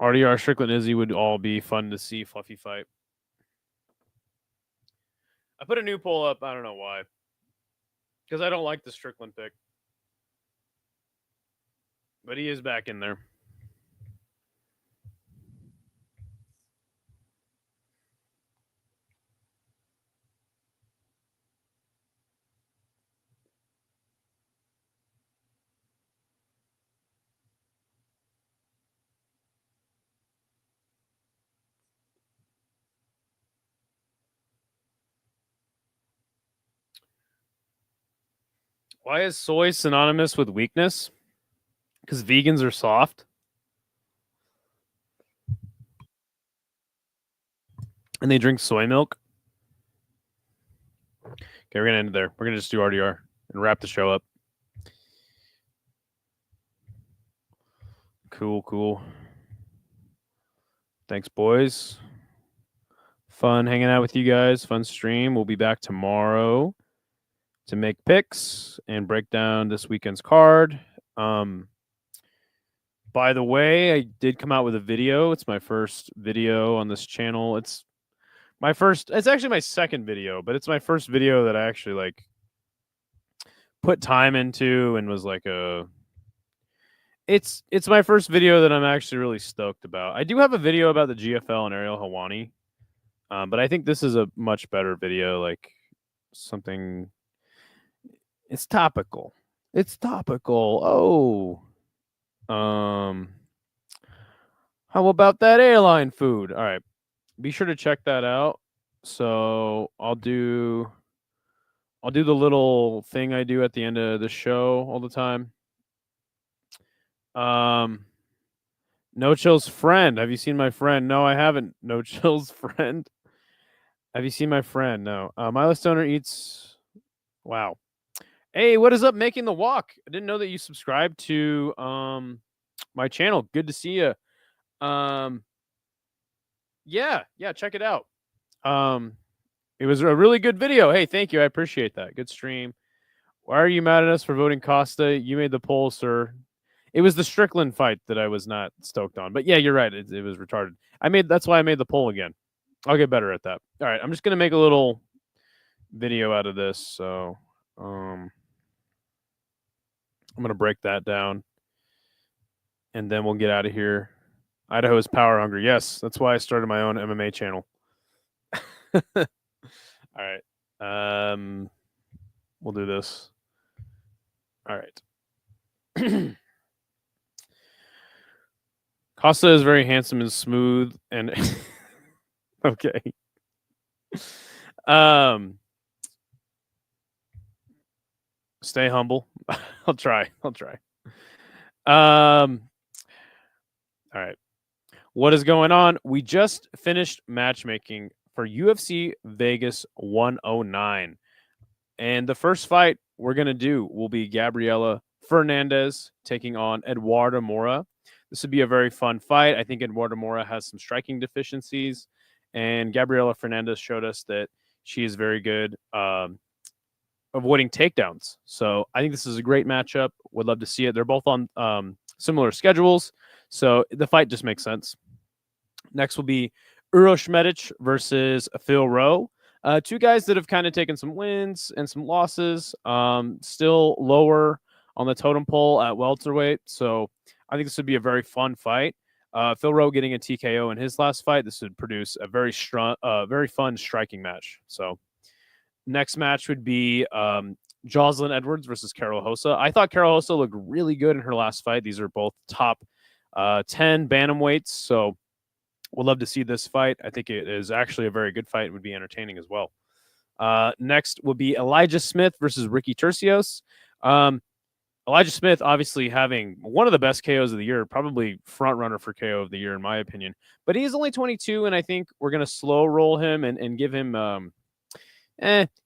RDR, Strickland, Izzy would all be fun to see Fluffy fight. I put a new poll up. I don't know why. Because I don't like the Strickland pick. But he is back in there. Why is soy synonymous with weakness? Because vegans are soft. And they drink soy milk. Okay, we're going to end it there. We're going to just do RDR and wrap the show up. Cool. Thanks, boys. Fun hanging out with you guys. Fun stream. We'll be back tomorrow to make picks and break down this weekend's card. By the way, I did come out with a video. It's my first video on this channel. It's actually my second video, but it's my first video that I actually put time into and was it's my first video that I'm actually really stoked about. I do have a video about the GFL and Ariel Helwani, but I think this is a much better video, something... It's topical. Oh. How about that airline food? All right. Be sure to check that out. So I'll do the little thing I do at the end of the show all the time. No Chill's friend. Have you seen my friend? No, I haven't. No Chill's friend. Have you seen my friend? No. Milo Stoner eats... Wow. Hey, what is up, Making the Walk? I didn't know that you subscribed to my channel. Good to see you. Yeah, check it out. It was a really good video. Hey, thank you. I appreciate that. Good stream. Why are you mad at us for voting Costa? You made the poll, sir. It was the Strickland fight that I was not stoked on. But yeah, you're right. It was retarded. That's why I made the poll again. I'll get better at that. All right, I'm just gonna make a little video out of this. So I'm going to break that down, and then we'll get out of here. Idaho is power hungry. Yes, that's why I started my own MMA channel. All right. We'll do this. All right. Costa is very handsome and smooth and okay. Stay humble. I'll try. All right. What is going on? We just finished matchmaking for UFC Vegas 109. And the first fight we're going to do will be Gabriela Fernandez taking on Eduardo Mora. This would be a very fun fight. I think Eduardo Mora has some striking deficiencies, and Gabriela Fernandez showed us that she is very good avoiding takedowns. So I think this is a great matchup. Would love to see it. They're both on similar schedules, so the fight just makes sense. Next will be Uroš Medic versus Phil Rowe. Two guys that have kind of taken some wins and some losses, still lower on the totem pole at welterweight. So I think this would be a very fun fight. Phil Rowe getting a TKO in his last fight. This would produce a very fun striking match. So next match would be Jocelyn Edwards versus Carol Hossa. I thought Carol Hossa looked really good in her last fight. These are both top 10 bantamweights. So we'll love to see this fight. I think it is actually a very good fight. It would be entertaining as well. Next will be Elijah Smith versus Ricky Tercios. Elijah Smith obviously having one of the best KOs of the year, probably front runner for KO of the year in my opinion. But he's only 22, and I think we're going to slow roll him and give him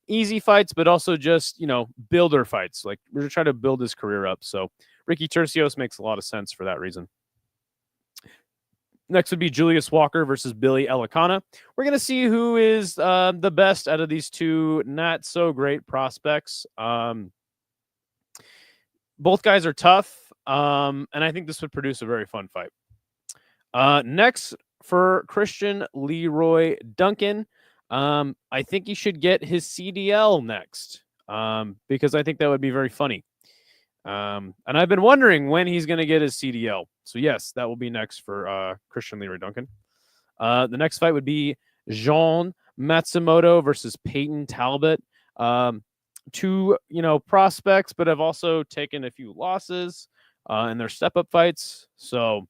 easy fights, but also just, builder fights. Like, we're trying to build his career up. So Ricky Tercios makes a lot of sense for that reason. Next would be Julius Walker versus Billy Elikana. We're going to see who is the best out of these two not so great prospects. Both guys are tough, and I think this would produce a very fun fight. Next, for Christian Leroy Duncan, I think he should get his CDL next, because I think that would be very funny. And I've been wondering when he's going to get his CDL. So yes, that will be next for Christian Leroy Duncan. The next fight would be Jean Matsumoto versus Peyton Talbot. Two, prospects, but have also taken a few losses in their step-up fights. So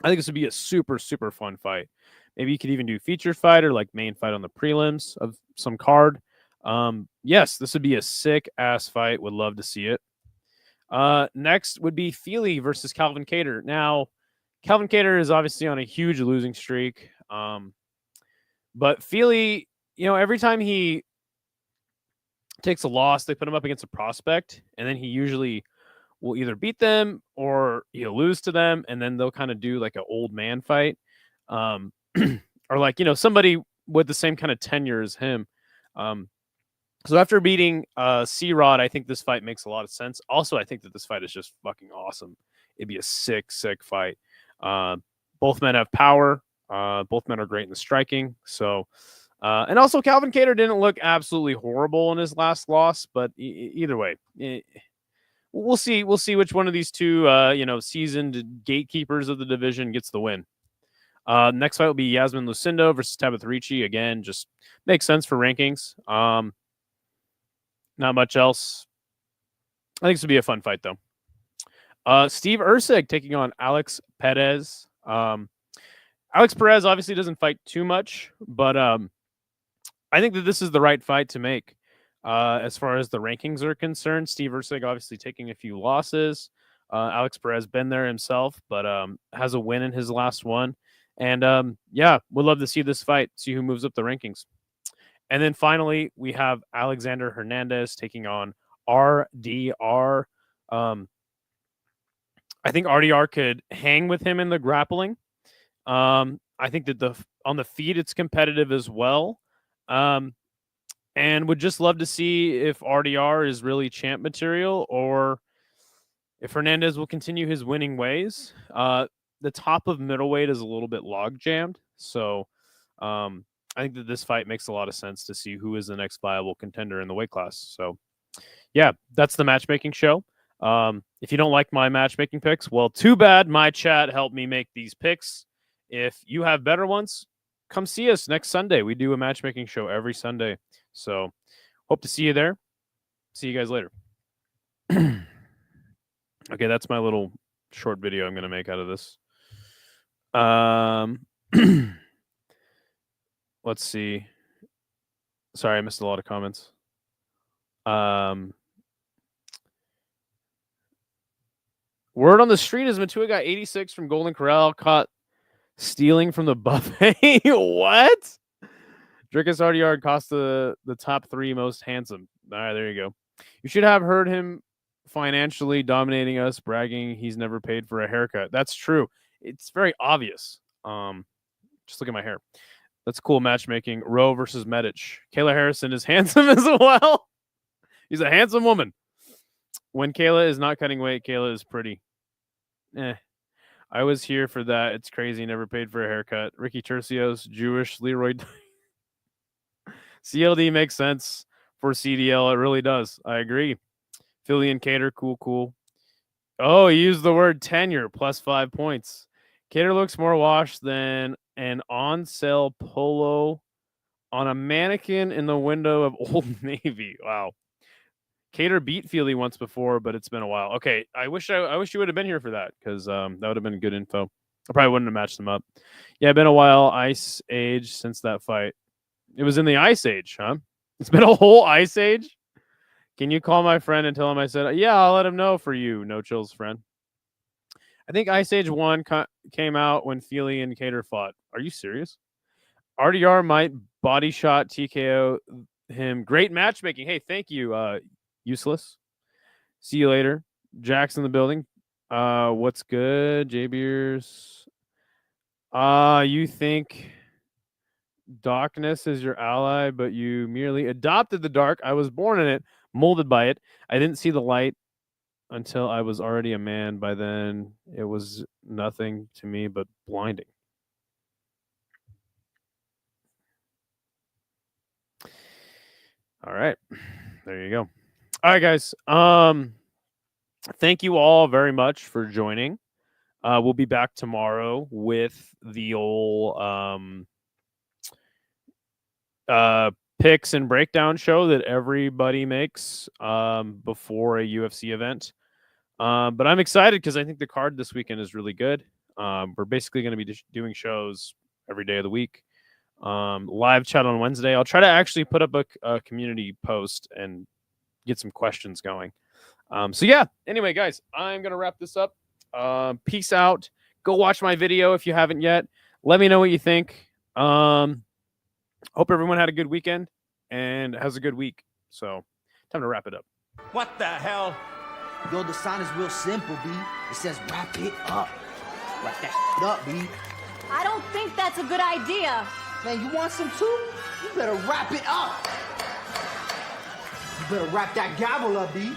I think this would be a super, super fun fight. Maybe you could even do feature fight or like main fight on the prelims of some card. Yes, this would be a sick-ass fight. Would love to see it. Next would be Feely versus Calvin Kattar. Now, Calvin Kattar is obviously on a huge losing streak. But Feely, every time he takes a loss, they put him up against a prospect, and then he usually will either beat them or he'll lose to them, and then they'll kind of do like an old man fight. Or like, somebody with the same kind of tenure as him. So after beating C-Rod, I think this fight makes a lot of sense. Also, I think that this fight is just fucking awesome. It'd be a sick, sick fight. Both men have power. Both men are great in the striking. So, and also Calvin Kattar didn't look absolutely horrible in his last loss, but either way, we'll see. We'll see which one of these two, seasoned gatekeepers of the division gets the win. Next fight will be Yasmin Lucindo versus Tabitha Ricci. Again, just makes sense for rankings. Not much else. I think this would be a fun fight, though. Steve Erceg taking on Alex Perez. Alex Perez obviously doesn't fight too much, but I think that this is the right fight to make. As far as the rankings are concerned, Steve Erceg obviously taking a few losses. Alex Perez been there himself, but has a win in his last one. And would love to see this fight, see who moves up the rankings. And then finally, we have Alexander Hernandez taking on RDR. I think RDR could hang with him in the grappling. I think that on the feet, it's competitive as well. And would just love to see if RDR is really champ material or if Hernandez will continue his winning ways. The top of middleweight is a little bit log jammed. So I think that this fight makes a lot of sense to see who is the next viable contender in the weight class. So yeah, that's the matchmaking show. If you don't like my matchmaking picks, well, too bad. My chat helped me make these picks. If you have better ones, come see us next Sunday. We do a matchmaking show every Sunday. So hope to see you there. See you guys later. Okay, that's my little short video I'm going to make out of this. Let's see. Sorry, I missed a lot of comments. Word on the street is Matua got 86 from Golden Corral, caught stealing from the buffet. What? Drickus RDR cost the top 3 most handsome. All right, there you go. You should have heard him financially dominating us, bragging he's never paid for a haircut. That's true. It's very obvious. Just look at my hair. That's cool matchmaking. Rowe versus Medic. Kayla Harrison is handsome as well. He's a handsome woman. When Kayla is not cutting weight, Kayla is pretty. I was here for that. It's crazy. Never paid for a haircut. Ricky Tercios, Jewish. Leroy. CLD makes sense for CDL. It really does. I agree. Philly and Cater, cool. Oh, he used the word tenure, plus 5 points. Cater looks more washed than an on-sale polo on a mannequin in the window of Old Navy. Wow. Cater beat Feely once before, but it's been a while. Okay, I wish you would have been here for that, because that would have been good info. I probably wouldn't have matched them up. Yeah, been a while. Ice Age since that fight. It was in the Ice Age, huh? It's been a whole Ice Age? Can you call my friend and tell him I said, yeah, I'll let him know for you, No Chills friend. I think Ice Age 1 came out when Feely and Cater fought. Are you serious? RDR might body shot TKO him. Great matchmaking. Hey, thank you, Useless. See you later. Jack's in the building. What's good? J Beers. You think darkness is your ally, but you merely adopted the dark. I was born in it, molded by it. I didn't see the light until I was already a man. By then, it was nothing to me but blinding. All right. There you go. All right, guys. Thank you all very much for joining. We'll be back tomorrow with the old picks and breakdown show that everybody makes before a UFC event. But I'm excited because I think the card this weekend is really good. We're basically going to be doing shows every day of the week. Live chat on Wednesday. I'll try to actually put up a community post and get some questions going. So yeah, anyway, guys, I'm going to wrap this up. Peace out. Go watch my video if you haven't yet. Let me know what you think. Hope everyone had a good weekend and has a good week. So time to wrap it up. What the hell? Yo, the sign is real simple, B. It says wrap it up. Wrap that up, B. I don't think that's a good idea. Man, you want some too? You better wrap it up. You better wrap that gavel up, B.